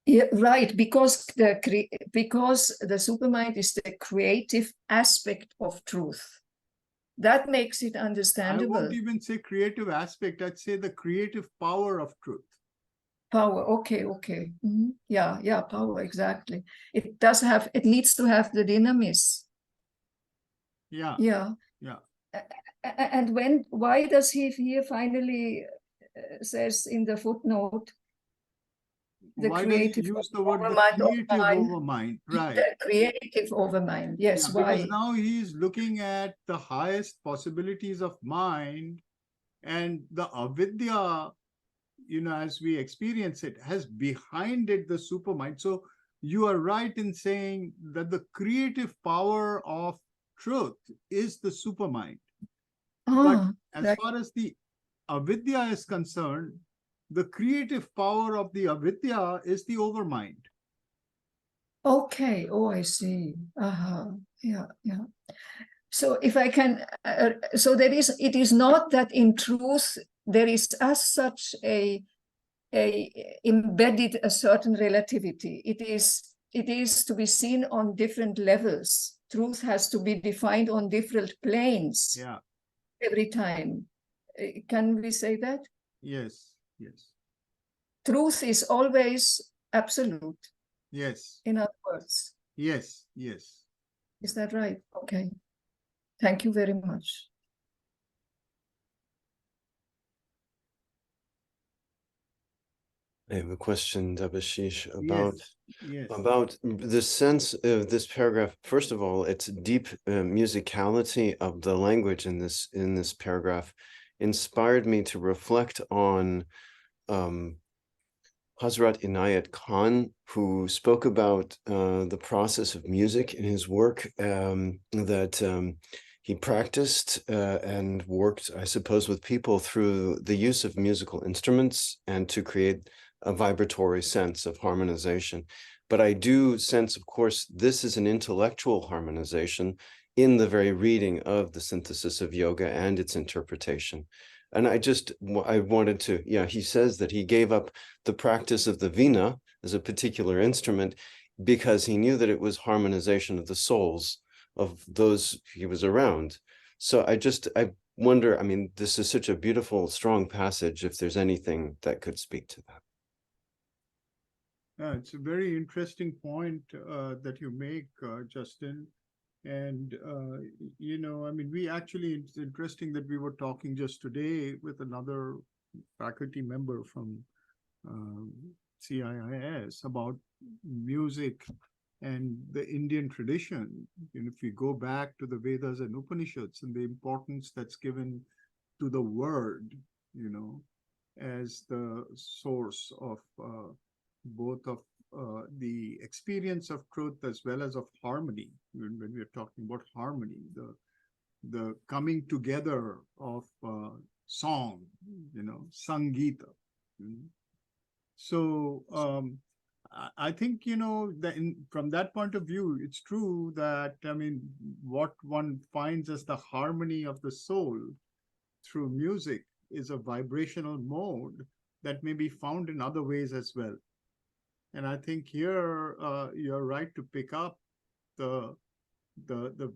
G: Yeah, right, because the supermind is the creative aspect of truth. That makes it
A: I
G: understandable.
A: won't even say creative aspect, I'd say the creative power of truth.
G: Power, okay, okay. Mhm. Yeah, power, exactly. It needs to have the dynamis.
A: Yeah,
G: Yeah.
A: yeah.
G: And why does he here finally says in the footnote, the
A: Why does he
G: creative
A: use the word the
G: overmind of
A: creative
G: mind?
A: overmind? Right.
G: The creative overmind, yes,
A: Yeah,
G: why?
A: because now he's looking at the highest possibilities of mind, and the avidya, as we experience it, has behind it the supermind. So you are right in saying that the creative power of truth is the supermind. But
G: Ah,
A: as
G: right.
A: far as the avidya is concerned, the creative power of the avidya is the overmind.
G: Okay, oh, I see. Yeah. So if I can, so it is not that in truth there is as such a embedded a certain relativity. It is to be seen on different levels. Truth has to be defined on different planes.
A: Yeah.
G: Every time. Can we say that?
A: Yes.
G: Truth is always absolute,
A: Yes.
G: in other words.
A: Yes.
G: Is that right? Okay. Thank you very much.
C: I have a question, Debashish, about
A: Yes.
C: the sense of this paragraph. First of all, its deep musicality of the language in this paragraph inspired me to reflect on Hazrat Inayat Khan, who spoke about the process of music in his work, that he practiced and worked, I suppose, with people through the use of musical instruments and to create a vibratory sense of harmonization. But I do sense, of course, this is an intellectual harmonization in the very reading of the synthesis of yoga and its interpretation. And I wanted to, he says that he gave up the practice of the Veena as a particular instrument because he knew that it was harmonization of the souls of those he was around. So I wonder, I mean, this is such a beautiful, strong passage, if there's anything that could speak to that.
A: It's a very interesting point that you make, Justin. And, I mean, it's interesting that we were talking just today with another faculty member from CIIS about music and the Indian tradition. And if we go back to the Vedas and Upanishads and the importance that's given to the word, as the source of both of the experience of truth as well as of harmony. When we are talking about harmony, the coming together of song, Sangita. So I think, from that point of view, it's true that, what one finds as the harmony of the soul through music is a vibrational mode that may be found in other ways as well. And I think here you're right to pick up the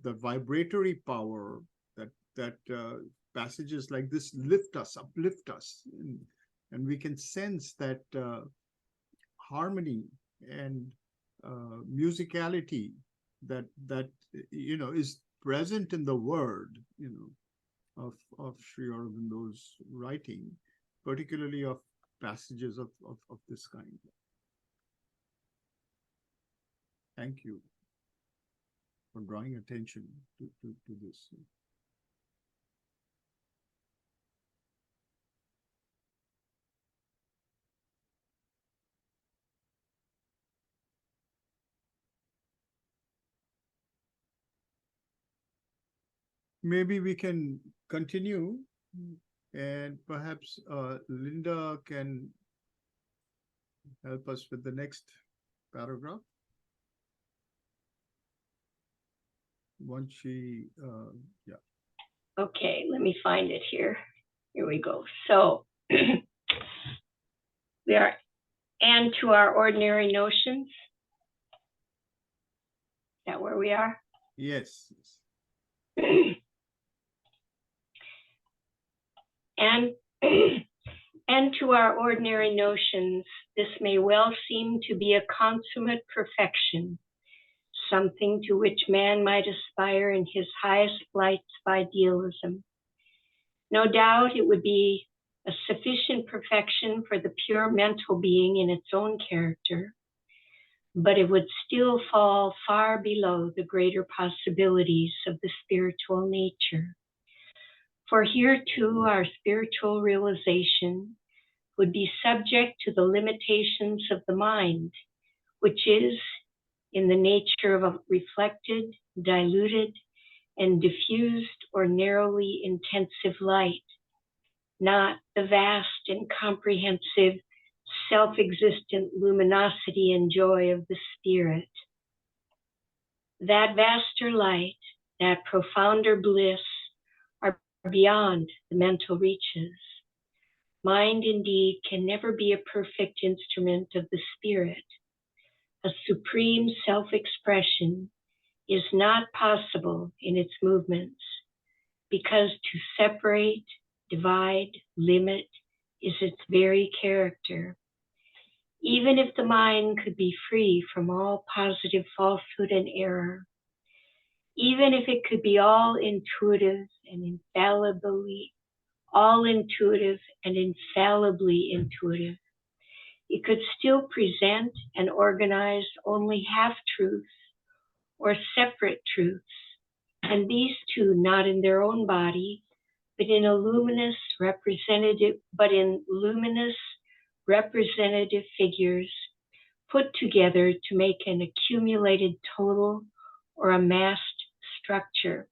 A: vibratory power that passages like this lift us, uplift us, and we can sense that harmony and musicality that is present in the word, of Sri Aurobindo's writing, particularly of passages of this kind. Thank you for drawing attention to this. Maybe we can continue, and perhaps Linda can help us with the next paragraph. Once she, yeah.
H: Okay, let me find it here. Here we go. So we are, and to our ordinary notions. Is that where we are?
A: Yes.
H: And to our ordinary notions, this may well seem to be a consummate perfection, something to which man might aspire in his highest flights of idealism. No doubt it would be a sufficient perfection for the pure mental being in its own character, but it would still fall far below the greater possibilities of the spiritual nature. For here too, our spiritual realization would be subject to the limitations of the mind, which is in the nature of a reflected, diluted, and diffused or narrowly intensive light, not the vast and comprehensive self-existent luminosity and joy of the spirit. That vaster light, that profounder bliss are beyond the mental reaches. Mind indeed can never be a perfect instrument of the spirit. A supreme self-expression is not possible in its movements, because to separate, divide, limit is its very character. Even if the mind could be free from all positive falsehood and error, even if it could be all intuitive and infallibly intuitive, it could still present and organize only half-truths or separate truths, and these too not in their own body, but in luminous representative figures put together to make an accumulated total or a massed structure.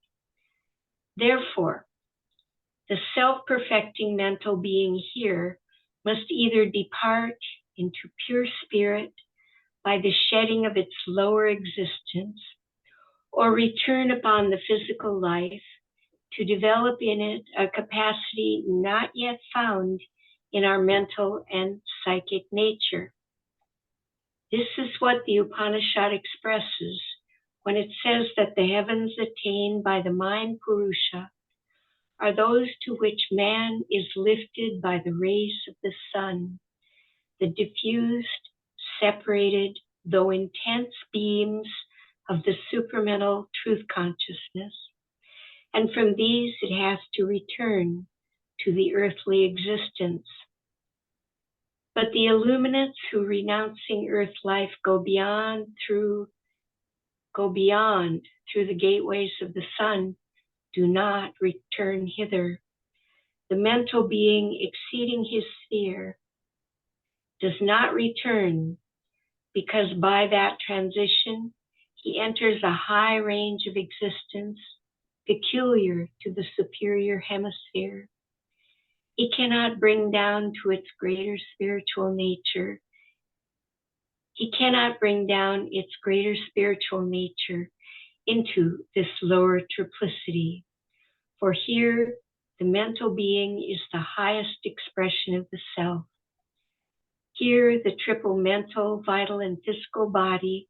H: Therefore, the self-perfecting mental being here must either depart into pure spirit by the shedding of its lower existence, or return upon the physical life to develop in it a capacity not yet found in our mental and psychic nature. This is what the Upanishad expresses when it says that the heavens attained by the mind Purusha are those to which man is lifted by the rays of the sun, the diffused, separated, though intense beams of the supramental truth consciousness. And from these it has to return to the earthly existence. But the illuminates who, renouncing earth life, go beyond through the gateways of the sun, do not return hither. The mental being exceeding his sphere does not return, because by that transition he enters a high range of existence peculiar to the superior hemisphere. He cannot bring down to its greater spiritual nature. He cannot bring down its greater spiritual nature into this lower triplicity. For here, the mental being is the highest expression of the self. Here, the triple mental, vital, and physical body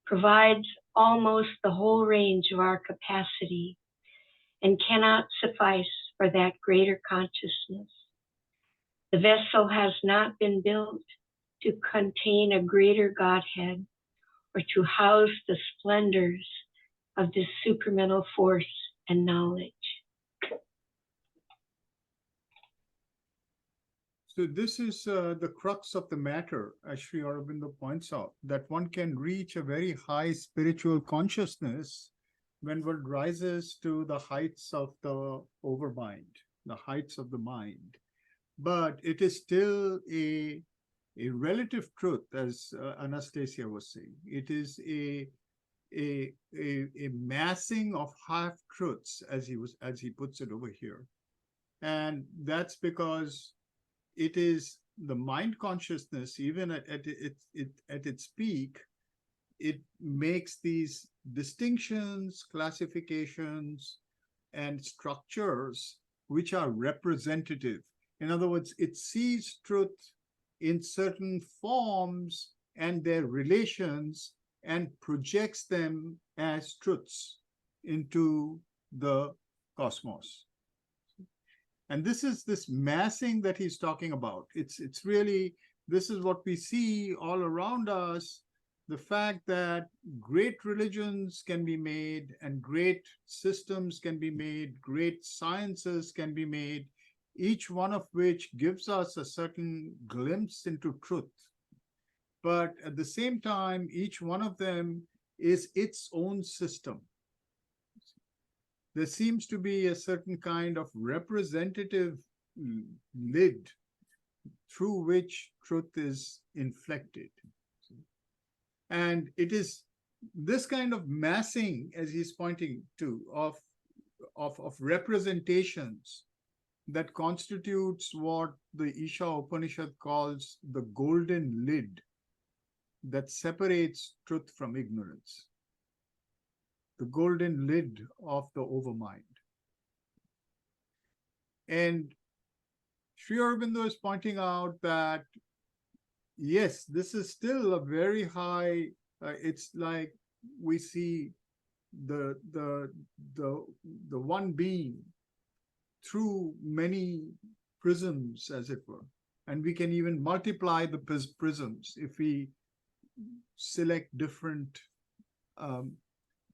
H: provides almost the whole range of our capacity and cannot suffice for that greater consciousness. The vessel has not been built to contain a greater Godhead or to house the splendors of this supramental force and knowledge.
A: So this is the crux of the matter, as Sri Aurobindo points out, that one can reach a very high spiritual consciousness when one rises to the heights of the overmind, the heights of the mind. But it is still a relative truth, as Anastasia was saying. It is a massing of half-truths, as he puts it over here. And that's because it is the mind consciousness, even at its peak, it makes these distinctions, classifications, and structures which are representative. In other words, it sees truth in certain forms and their relations and projects them as truths into the cosmos. And this is this massing that he's talking about. It's really, this is what we see all around us, the fact that great religions can be made and great systems can be made, great sciences can be made, each one of which gives us a certain glimpse into truth. But at the same time, each one of them is its own system. There seems to be a certain kind of representative lid through which truth is inflected. And it is this kind of massing, as he's pointing to, of representations that constitutes what the Isha Upanishad calls the golden lid that separates truth from ignorance. The golden lid of the overmind. And Sri Aurobindo is pointing out that, yes, this is still a very high, it's like we see the one being through many prisms, as it were. And we can even multiply the prisms if we select different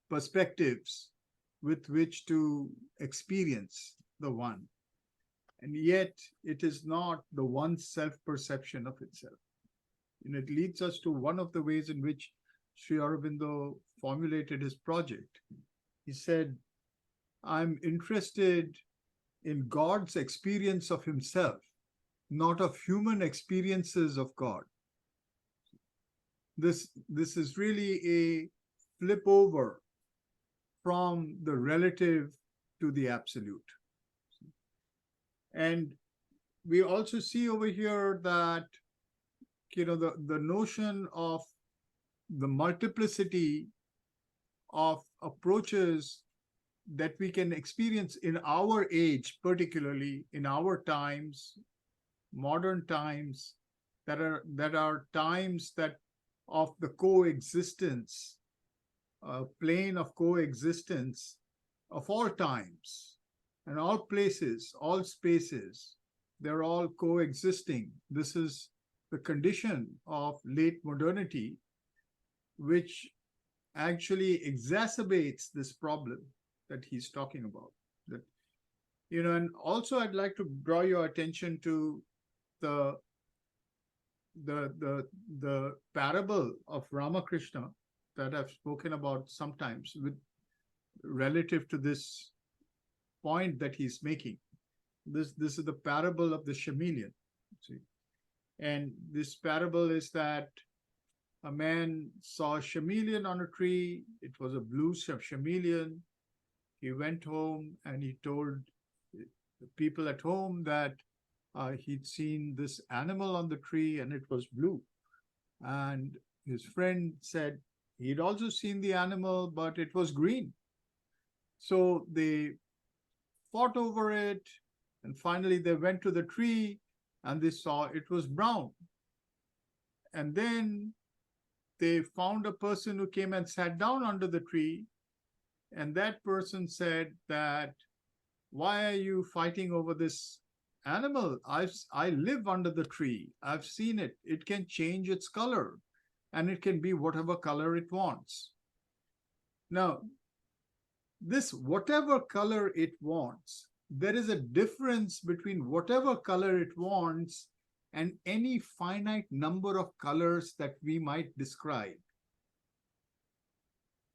A: perspectives with which to experience the one. And yet it is not the one self-perception of itself. And it leads us to one of the ways in which Sri Aurobindo formulated his project. He said, I'm interested in God's experience of himself, not of human experiences of God. This is really a flip over from the relative to the absolute. And we also see over here that, you know, the notion of the multiplicity of approaches that we can experience in our age, particularly in our times, modern times, that are times that of the coexistence, plane of coexistence of all times and all places, all spaces. They're all coexisting. This is the condition of late modernity, which actually exacerbates this problem that he's talking about. That and also I'd like to draw your attention to the parable of Ramakrishna that I've spoken about sometimes with relative to this point that he's making. This is the parable of the chameleon. See? And this parable is that a man saw a chameleon on a tree. It was a blue chameleon. He went home and he told the people at home that he'd seen this animal on the tree and it was blue. And his friend said he'd also seen the animal, but it was green. So they fought over it. And finally they went to the tree and they saw it was brown. And then they found a person who came and sat down under the tree. And that person said that, why are you fighting over this animal? I live under the tree. I've seen it. It can change its color and it can be whatever color it wants. Now, this whatever color it wants, there is a difference between whatever color it wants and any finite number of colors that we might describe.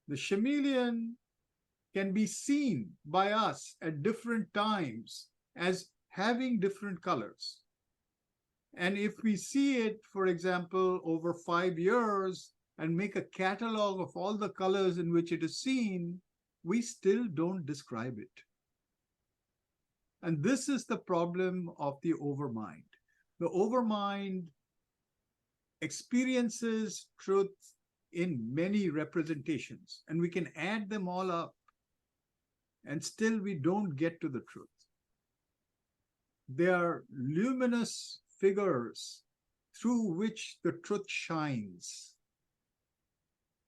A: The chameleon can be seen by us at different times as having different colors. And if we see it, for example, over 5 years and make a catalog of all the colors in which it is seen, we still don't describe it. And this is the problem of the overmind. The overmind experiences truth in many representations, and we can add them all up, and still we don't get to the truth. They are luminous figures through which the truth shines.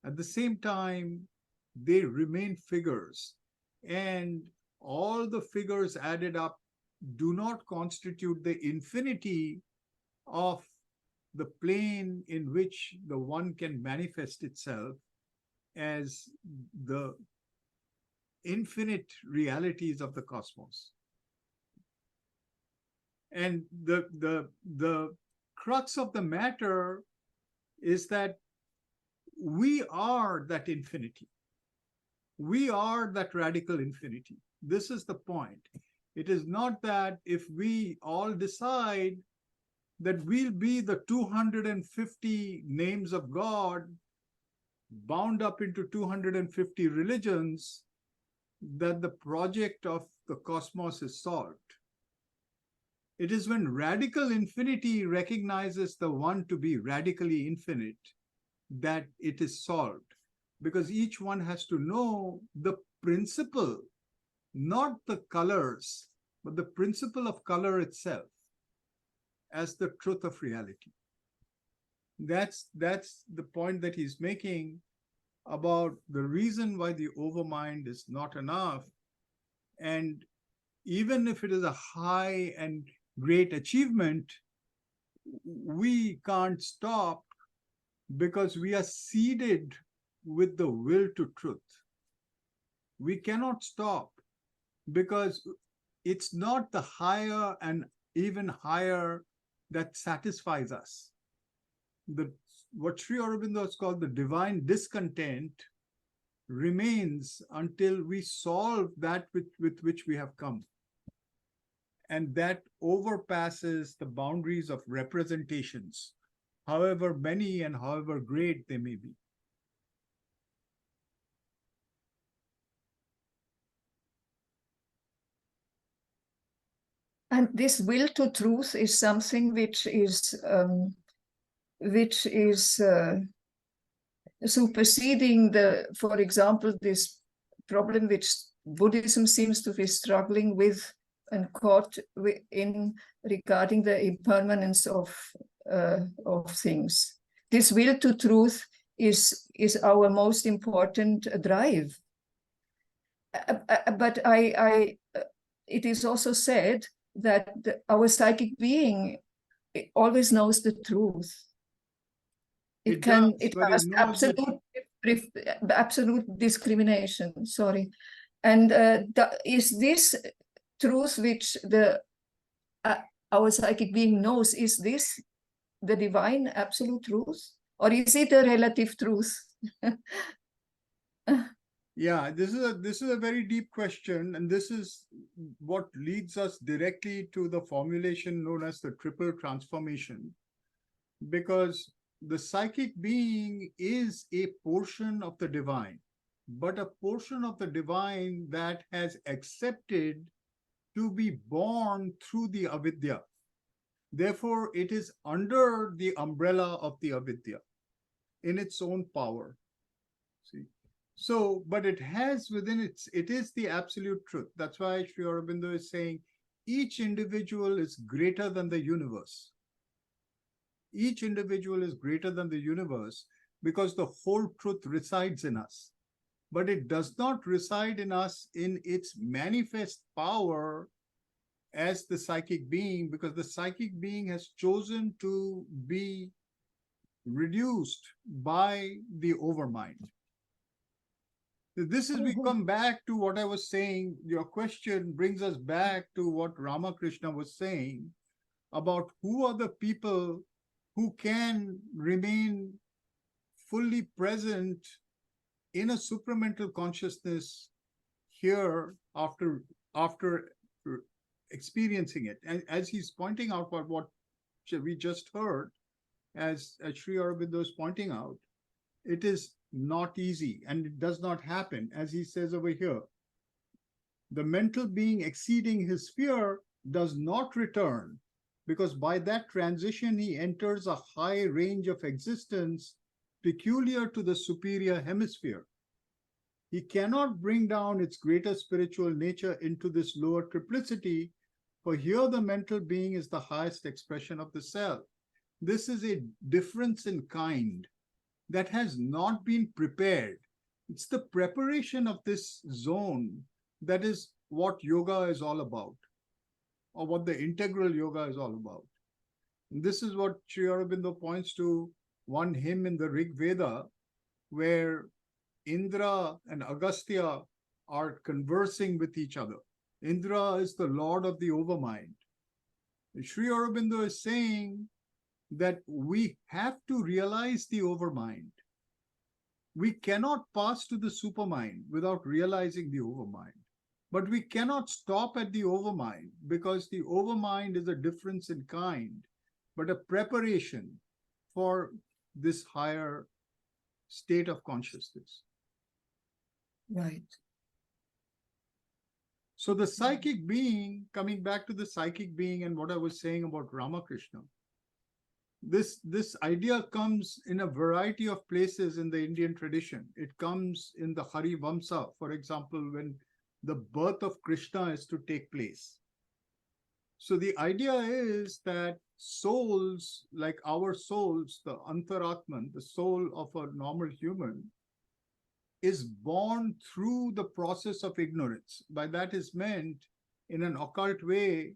A: At the same time, they remain figures, and all the figures added up do not constitute the infinity of the plane in which the one can manifest itself as the infinite realities of the cosmos. And the crux of the matter is that we are that infinity. We are that radical infinity. This is the point. It is not that if we all decide that we'll be the 250 names of God bound up into 250 religions, that the project of the cosmos is solved. It is when radical infinity recognizes the one to be radically infinite that it is solved, because each one has to know the principle, not the colors, but the principle of color itself as the truth of reality. That's the point that he's making about the reason why the overmind is not enough. And even if it is a high and great achievement, we can't stop because we are seeded with the will to truth. We cannot stop because it's not the higher and even higher that satisfies us. What Sri Aurobindo has called the divine discontent remains until we solve that with which we have come. And that overpasses the boundaries of representations, however many and however great they may be.
G: And this will to truth is something which is superseding for example, this problem which Buddhism seems to be struggling with and caught in regarding the impermanence of things. This will to truth is our most important drive. But it is also said that our psychic being always knows the truth. It has absolute discrimination. Sorry, and is this truth which our psychic being knows, is this the divine absolute truth, or is it a relative truth?
A: Yeah, this is a very deep question, and this is what leads us directly to the formulation known as the triple transformation, because the psychic being is a portion of the divine, but a portion of the divine that has accepted to be born through the avidya. Therefore, it is under the umbrella of the avidya in its own power. See? So, but it has within it is the absolute truth. That's why Sri Aurobindo is saying each individual is greater than the universe. Each individual is greater than the universe because the whole truth resides in us. But it does not reside in us in its manifest power as the psychic being, because the psychic being has chosen to be reduced by the overmind. This is, we come back to what I was saying. Your question brings us back to what Ramakrishna was saying about who are the people who can remain fully present in a supramental consciousness here after experiencing it. And as he's pointing out what we just heard, as Sri Aurobindo is pointing out, it is not easy and it does not happen. As he says over here, the mental being exceeding his sphere does not return, because by that transition he enters a high range of existence peculiar to the superior hemisphere. He cannot bring down its greater spiritual nature into this lower triplicity, for here the mental being is the highest expression of the self. This is a difference in kind that has not been prepared. It's the preparation of this zone that is what yoga is all about, or what the integral yoga is all about. And this is what Sri Aurobindo points to one hymn in the Rig Veda, where Indra and Agastya are conversing with each other. Indra is the lord of the overmind. Sri Aurobindo is saying that we have to realize the overmind. We cannot pass to the supermind without realizing the overmind. But we cannot stop at the overmind, because the overmind is a difference in kind, but a preparation for this higher state of consciousness.
G: Right.
A: So the psychic being, coming back to the psychic being and what I was saying about Ramakrishna, this idea comes in a variety of places in the Indian tradition. It comes in the Hari Vamsa, for example, when the birth of Krishna is to take place. So the idea is that souls, like our souls, the Antaratman, the soul of a normal human, is born through the process of ignorance. By that is meant, in an occult way,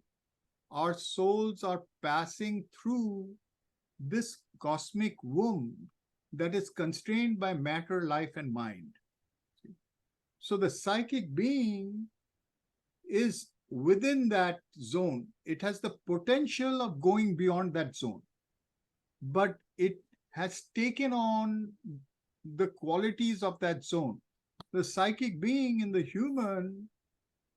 A: our souls are passing through this cosmic womb that is constrained by matter, life, and mind. So the psychic being is within that zone. It has the potential of going beyond that zone, but it has taken on the qualities of that zone. The psychic being in the human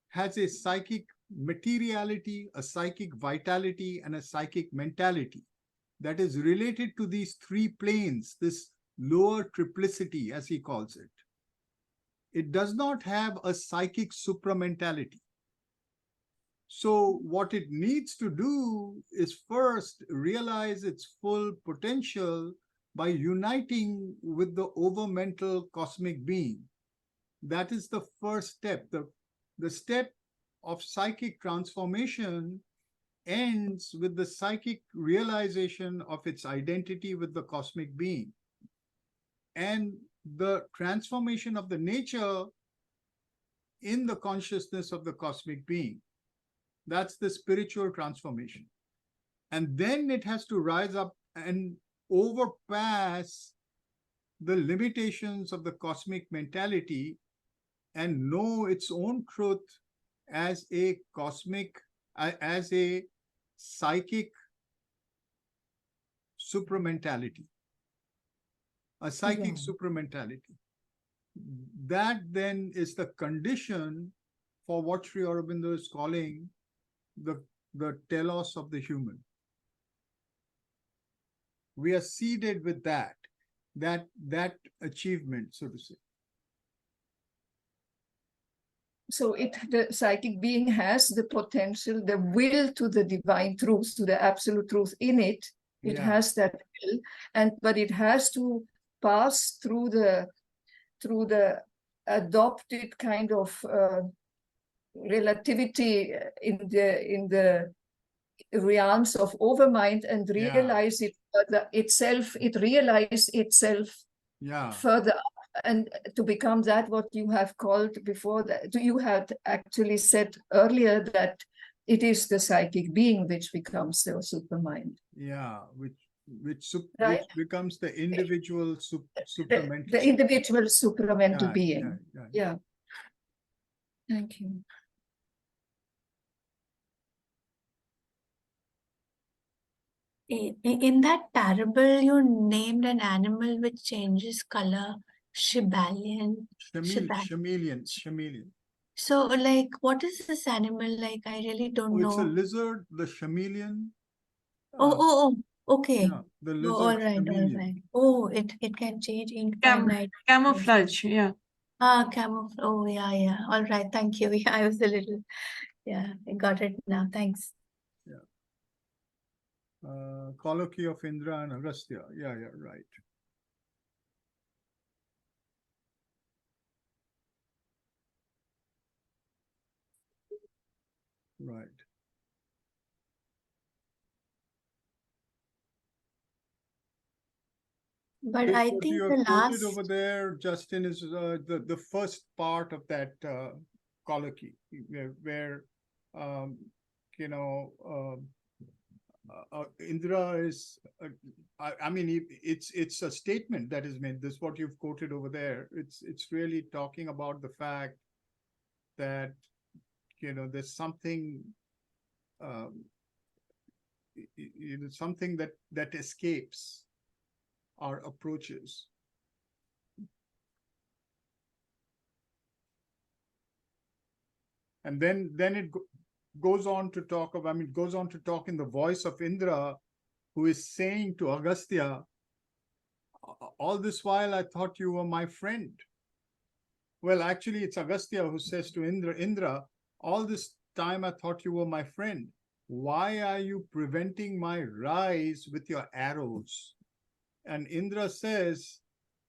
A: has a psychic materiality, a psychic vitality, and a psychic mentality that is related to these three planes, this lower triplicity, as he calls it. It does not have a psychic supramentality. So what it needs to do is first realize its full potential by uniting with the overmental cosmic being. That is the first step. The step of psychic transformation ends with the psychic realization of its identity with the cosmic being, and the transformation of the nature in the consciousness of the cosmic being. That's the spiritual transformation. And then it has to rise up and overpass the limitations of the cosmic mentality and know its own truth as a cosmic, as a psychic supramentality, a psychic
G: Yeah.
A: supramentality. That then is the condition for what Sri Aurobindo is calling the telos of the human. We are seeded with that achievement, so to say.
G: So the psychic being has the potential, the will to the divine truth, to the absolute truth in it. It
A: Yeah.
G: has that will, but it has to pass through the adopted kind of relativity in the realms of overmind and
A: Yeah.
G: realize it further itself. It realize itself
A: Yeah.
G: further up, and to become that what you have called before, that you had actually said earlier that it is the psychic being which becomes the supermind.
A: Yeah, which
G: Right.
A: becomes the individual supramental.
G: The individual supramental
A: Yeah,
G: being.
A: yeah.
G: Yeah. Thank you.
I: In that parable, you named an animal which changes color, Shibalian.
A: Chameleon.
I: So, like, what is this animal like? I really don't
A: Oh, it's a
I: know.
A: lizard, the chameleon.
I: Oh, okay.
A: Yeah, the
I: Oh,
A: lizard
I: all right.
A: chameleon.
I: Oh, it can change infinite.
B: Camouflage, yeah.
I: Camouflage. Oh, yeah. All right. Thank you. Yeah, I was a little, yeah, I got it now. Thanks.
A: Colloquy of Indra and Agastya. Yeah, right. Right.
I: But I
A: What
I: think
A: you
I: the
A: have quoted
I: last,
A: over there, Justin, is the first part of that colloquy, where Indra is. I mean, it's a statement that is made. This is what you've quoted over there. It's really talking about the fact that there's something. Something that escapes our approaches. And then it goes on to talk of, it goes on to talk in the voice of Indra, who is saying to Agastya, all this while I thought you were my friend. Well, actually, it's Agastya who says to Indra, all this time I thought you were my friend. Why are you preventing my rise with your arrows? And Indra says,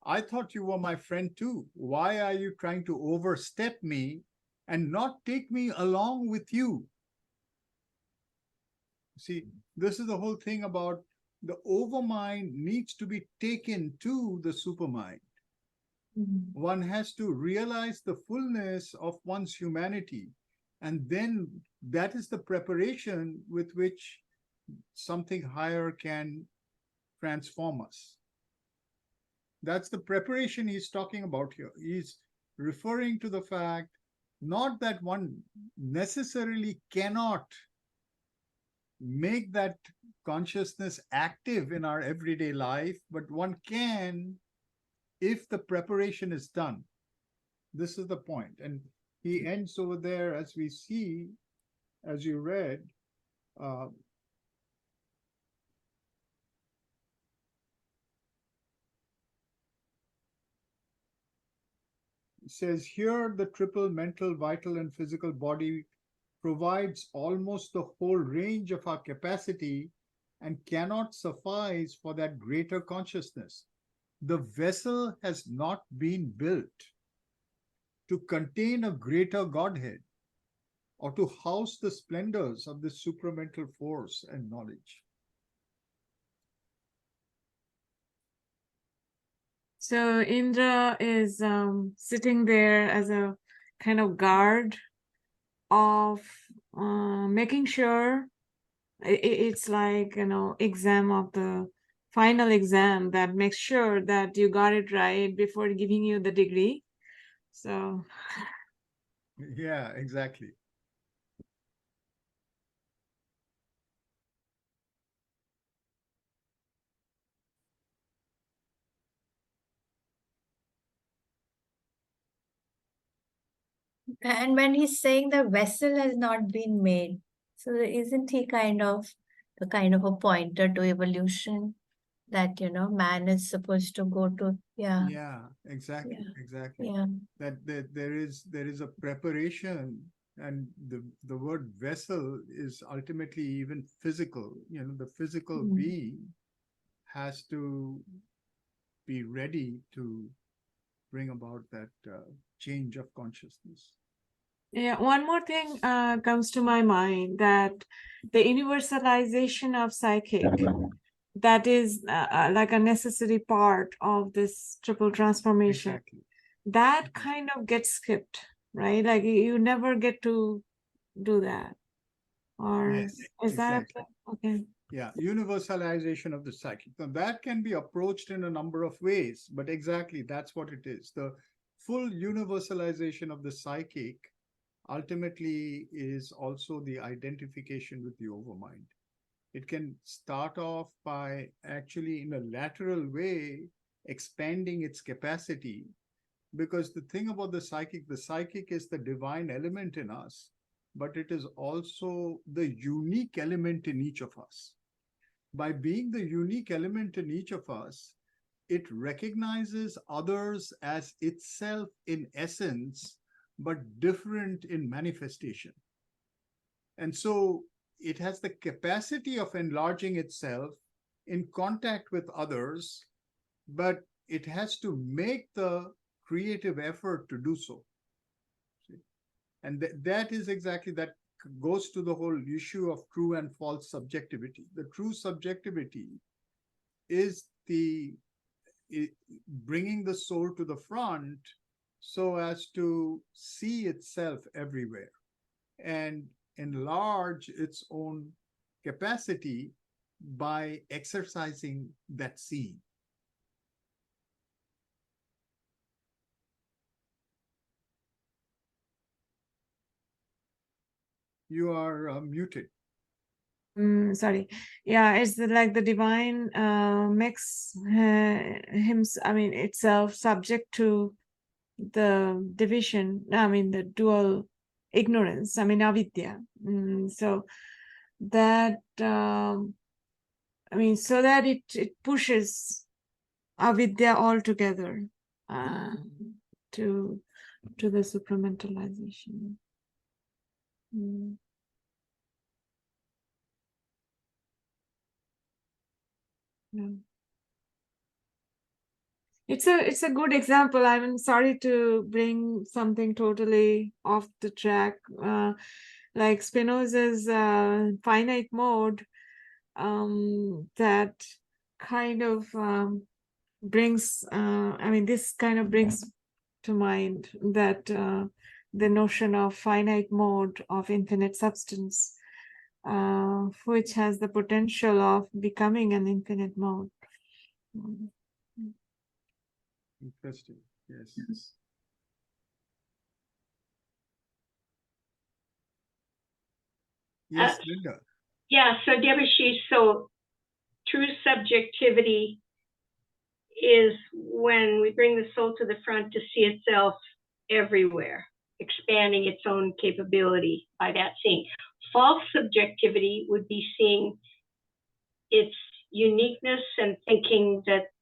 A: I thought you were my friend too. Why are you trying to overstep me and not take me along with you? See, this is the whole thing about the overmind needs to be taken to the supermind. One has to realize the fullness of one's humanity. And then that is the preparation with which something higher can transform us. That's the preparation he's talking about here. He's referring to the fact, not that one necessarily cannot make that consciousness active in our everyday life, but one can if the preparation is done. This is the point. And he ends over there, as we see, as you read, says here the triple mental, vital, and physical body provides almost the whole range of our capacity and cannot suffice for that greater consciousness. The vessel has not been built to contain a greater Godhead or to house the splendors of this supramental force and knowledge.
B: So Indra is sitting there as a kind of guard of making sure it's like, exam of the final exam that makes sure that you got it right before giving you the degree. So
A: yeah, exactly.
I: And when he's saying the vessel has not been made, so isn't he kind of a pointer to evolution that, man is supposed to go to,
A: Yeah, exactly,
I: Yeah.
A: exactly.
I: yeah,
A: That there is a preparation, and the word vessel is ultimately even physical. The physical
I: Mm.
A: being has to be ready to bring about that change of consciousness.
B: Yeah, one more thing comes to my mind, that the universalization of psychic, that is like a necessary part of this triple transformation,
A: Exactly.
B: that kind of gets skipped, right? Like you never get to do that. Or
A: Yes,
B: is that
A: exactly.
B: okay?
A: Yeah, universalization of the psychic. Now, that can be approached in a number of ways, but exactly that's what it is. The full universalization of the psychic ultimately is also the identification with the overmind. It can start off by actually, in a lateral way, expanding its capacity. Because the thing about the psychic is the divine element in us, but it is also the unique element in each of us. By being the unique element in each of us, it recognizes others as itself in essence, but different in manifestation. And so it has the capacity of enlarging itself in contact with others, but it has to make the creative effort to do so. And that is exactly, that goes to the whole issue of true and false subjectivity. The true subjectivity is bringing the soul to the front so as to see itself everywhere and enlarge its own capacity by exercising that seeing. You are muted.
B: Sorry. Yeah, it's like the divine makes itself subject to the division, the dual ignorance, avidya. So that, so that it pushes avidya altogether to the supramentalization. Yeah. It's a good example. I'm sorry to bring something totally off the track, like Spinoza's finite mode, that kind of brings. This kind of brings to mind that the notion of finite mode of infinite substance, which has the potential of becoming an infinite mode.
A: Interesting. Yes. Yes, Linda.
H: Yeah, so Debashish, so true subjectivity is when we bring the soul to the front to see itself everywhere, expanding its own capability by that seeing. False subjectivity would be seeing its uniqueness and thinking that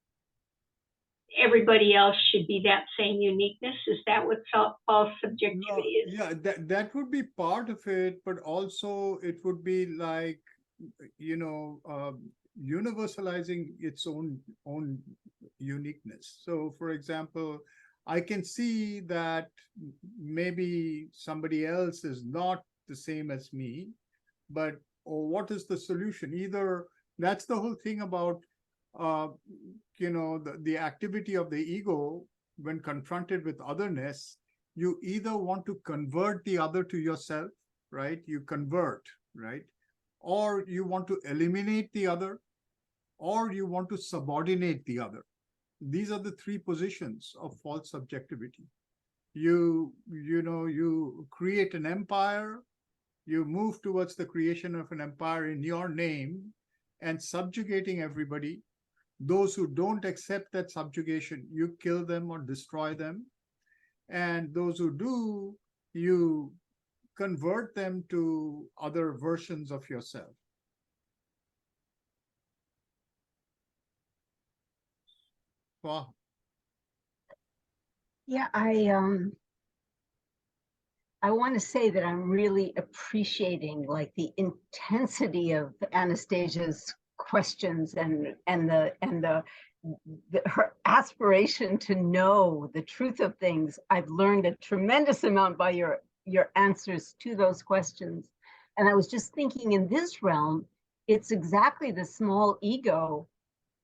H: everybody else should be that same uniqueness. Is that what false subjectivity is?
A: Yeah, that would be part of it, but also it would be like, universalizing its own uniqueness. So, for example, I can see that maybe somebody else is not the same as me, but what is the solution? Either that's the whole thing about the activity of the ego when confronted with otherness. You either want to convert the other to yourself, right? You convert, right? Or you want to eliminate the other, or you want to subordinate the other. These are the three positions of false subjectivity. You create an empire, you move towards the creation of an empire in your name and subjugating everybody. Those who don't accept that subjugation, you kill them or destroy them. And those who do, you convert them to other versions of yourself. Wow.
E: Yeah, I want to say that I'm really appreciating like the intensity of Anastasia's questions and her aspiration to know the truth of things. I've learned a tremendous amount by your answers to those questions. And I was just thinking, in this realm, it's exactly the small ego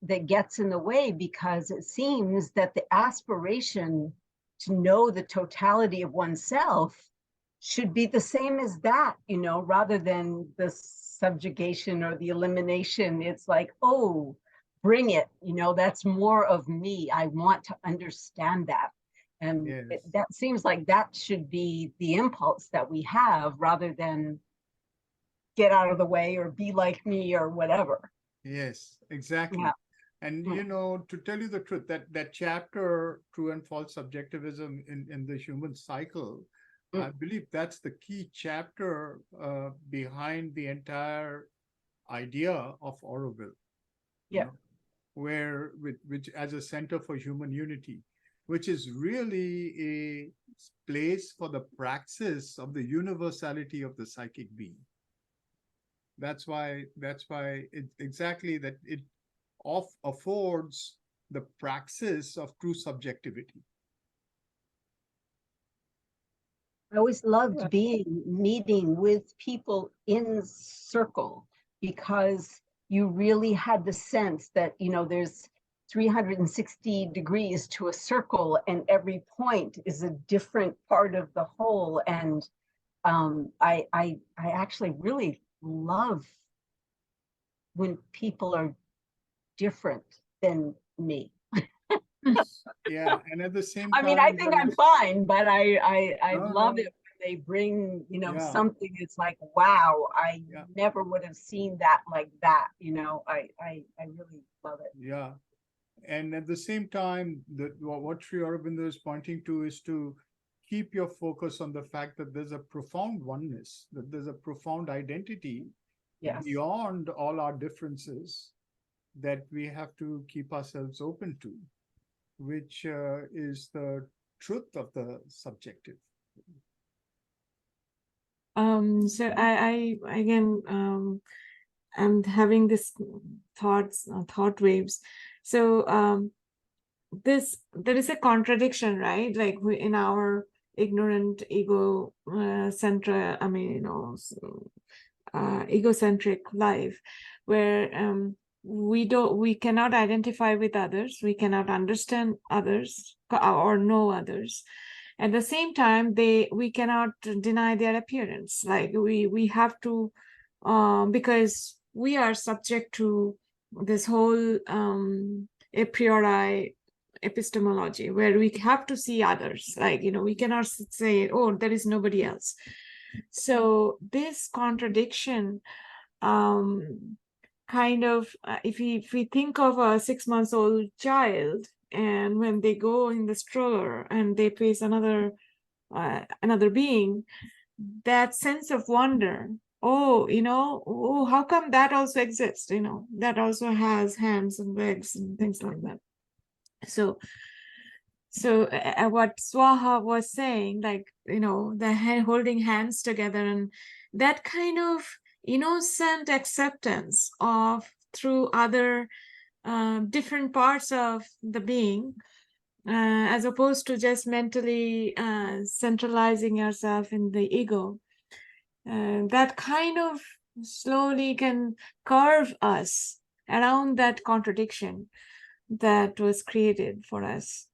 E: that gets in the way, because it seems that the aspiration to know the totality of oneself should be the same as that, you know, rather than the subjugation or the elimination. It's like, oh, bring it, you know, that's more of me. I want to understand that. And
A: Yes.
E: that seems like that should be the impulse that we have, rather than get out of the way or be like me or whatever.
A: Yes, exactly.
E: Yeah.
A: And
E: Mm.
A: you know, to tell you the truth, that chapter, True and False Subjectivism in the Human Cycle, I believe that's the key chapter behind the entire idea of Auroville. you
E: Yeah.
A: know, where which as a center for human unity, which is really a place for the praxis of the universality of the psychic being. That's why it exactly that it affords the praxis of true subjectivity.
E: I always loved meeting with people in circle, because you really had the sense that, you know, there's 360 degrees to a circle, and every point is a different part of the whole. And I actually really love when people are different than me.
A: Yeah, and at the same
E: I mean, I
A: time,
E: think I'm fine, but I
A: no,
E: love
A: no,
E: it when they bring, you know,
A: yeah,
E: something. It's like, wow, I
A: yeah,
E: never would have seen that like that. You know, I really love it.
A: yeah. And at the same time, what Sri Aurobindo is pointing to is to keep your focus on the fact that there's a profound oneness, that there's a profound identity
E: Yes.
A: beyond all our differences that we have to keep ourselves open to, which is the truth of the subjective.
B: So I again I'm having this thought waves. So there is a contradiction, right? Like in our ignorant ego centric, I mean, you know, egocentric life, where we cannot identify with others, we cannot understand others or know others. At the same time, we cannot deny their appearance. Like we have to, because we are subject to this whole a priori epistemology, where we have to see others. Like, you know, we cannot say, oh, there is nobody else. So this contradiction, kind of, if we think of a 6-month-old child, and when they go in the stroller and they face another being, that sense of wonder, oh, you know, oh, how come that also exists, you know, that also has hands and legs and things like that. So what Swaha was saying, like, you know, the holding hands together, and that kind of innocent acceptance of through other different parts of the being, as opposed to just mentally centralizing yourself in the ego, that kind of slowly can curve us around that contradiction that was created for us.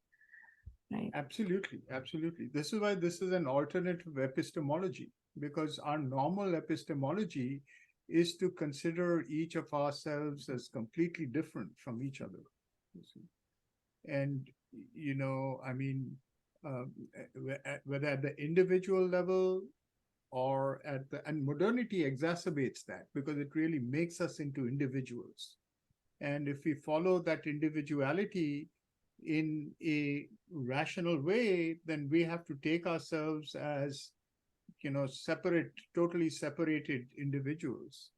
B: Right.
A: Absolutely, absolutely. This is why this is an alternative epistemology, because our normal epistemology is to consider each of ourselves as completely different from each other. You see? And, you know, I mean, whether at the individual level or and modernity exacerbates that, because it really makes us into individuals. And if we follow that individuality in a rational way, then we have to take ourselves as totally separated individuals.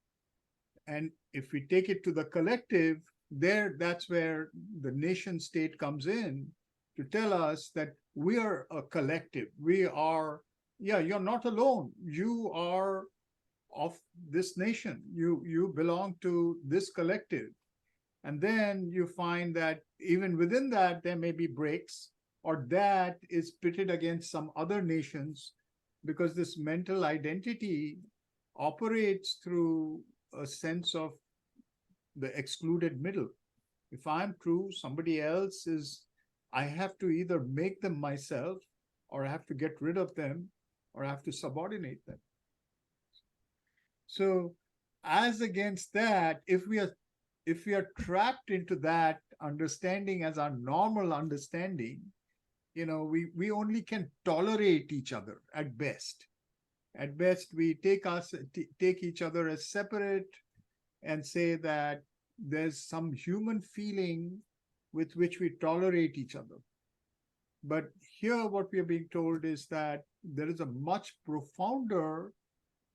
A: And if we take it to the collective, that's where the nation state comes in to tell us that we are a collective. We are, you're not alone. You are of this nation. You belong to this collective. And then you find that even within that, there may be breaks, or that is pitted against some other nations, because this mental identity operates through a sense of the excluded middle. If I'm true, somebody else is, I have to either make them myself, or I have to get rid of them, or I have to subordinate them. So as against that, if we are trapped into that understanding as our normal understanding, we only can tolerate each other at best. At best, we take each other as separate and say that there's some human feeling with which we tolerate each other. But here, what we are being told is that there is a much profounder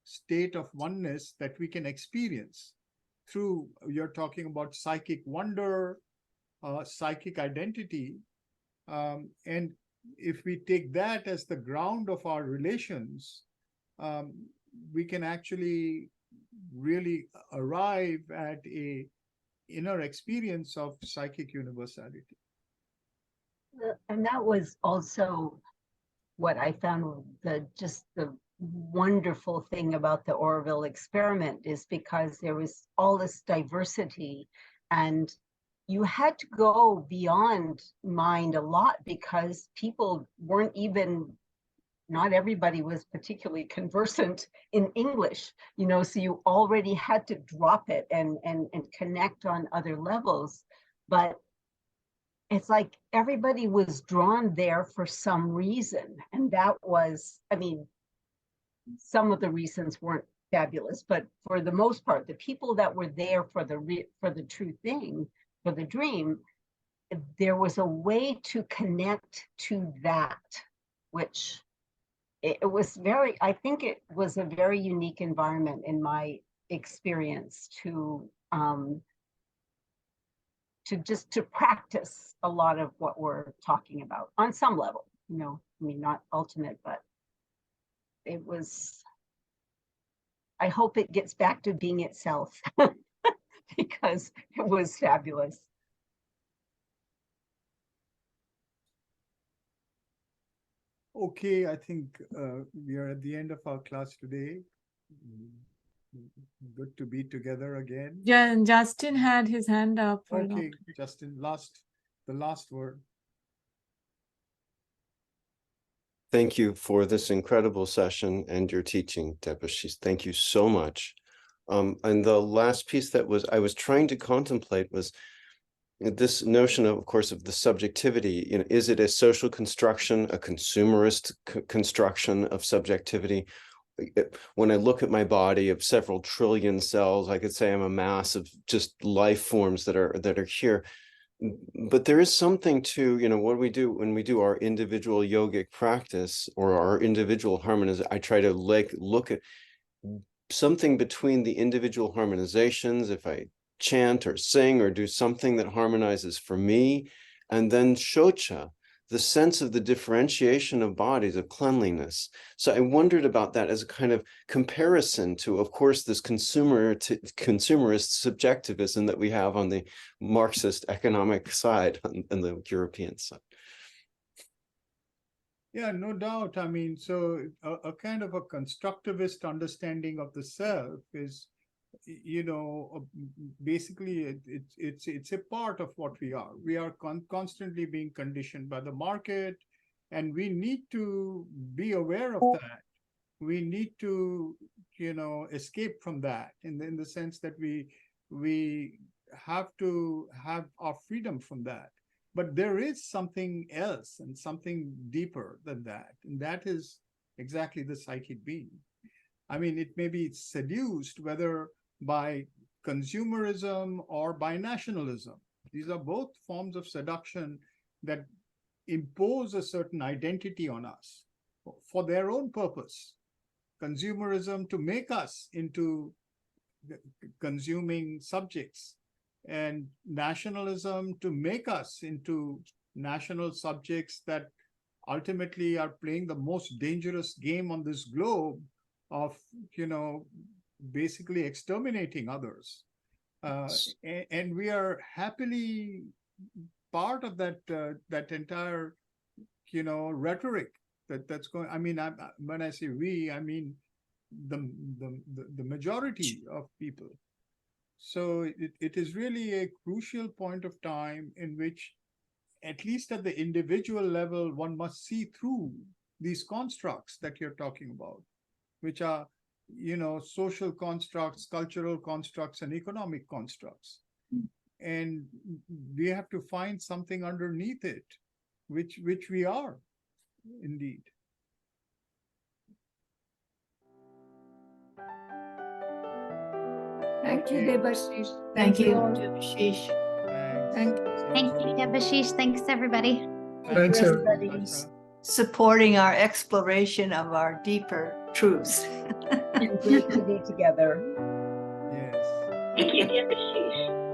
A: state of oneness that we can experience through, you're talking about psychic wonder, psychic identity. And if we take that as the ground of our relations, we can actually really arrive at a inner experience of psychic universality.
E: And that was also what I found the wonderful thing about the Oroville experiment, is because there was all this diversity, and you had to go beyond mind a lot, because people weren't even, not everybody was particularly conversant in English, so you already had to drop it and connect on other levels. But it's like everybody was drawn there for some reason. And that was, some of the reasons weren't fabulous, but for the most part, the people that were there for the true thing, for the dream, there was a way to connect to that, which I think it was a very unique environment in my experience to practice a lot of what we're talking about on some level, not ultimate, but it was, I hope it gets back to being itself because it was fabulous.
A: Okay, I think we are at the end of our class today. Good to be together again.
B: Yeah, and Justin had his hand up.
A: Okay, Justin, the last word.
C: Thank you for this incredible session and your teaching, Debashish. Thank you so much. And the last piece that I was trying to contemplate was this notion of course, of the subjectivity. Is it a social construction, a consumerist construction of subjectivity? When I look at my body of several trillion cells, I could say I'm a mass of just life forms that are here. But there is something to, what we do when we do our individual yogic practice or our individual harmonization. I try to look at something between the individual harmonizations. If I chant or sing or do something that harmonizes for me, and then shocha, the sense of the differentiation of bodies, of cleanliness. So I wondered about that as a kind of comparison to, of course, this consumerist subjectivism that we have on the Marxist economic side and the European side.
A: Yeah, no doubt. So a kind of a constructivist understanding of the self is, basically it's a part of what we are. We are constantly being conditioned by the market, and we need to be aware of that. We need to, escape from that in the sense that we have to have our freedom from that. But there is something else and something deeper than that. And that is exactly the psychic being. It may be seduced, whether by consumerism or by nationalism. These are both forms of seduction that impose a certain identity on us for their own purpose. consumerism to make us into consuming subjects, and nationalism to make us into national subjects that ultimately are playing the most dangerous game on this globe of, basically exterminating others. And we are happily part of that entire, rhetoric that's going. I mean, when I say we, I mean the majority of people. So it is really a crucial point of time in which, at least at the individual level, one must see through these constructs that you're talking about, which are, social constructs, cultural constructs, and economic constructs. And we have to find something underneath it, which we are indeed.
G: Thank you, Debashish.
D: Thank you,
G: all.
D: Debashish.
G: Thank
F: Thank you, Debashish. Thanks, everybody.
G: Thanks,
D: everybody.
A: Sasha.
D: Supporting our exploration of our deeper truths.
E: And great to be together.
A: Yes.
H: Thank you, Debashish.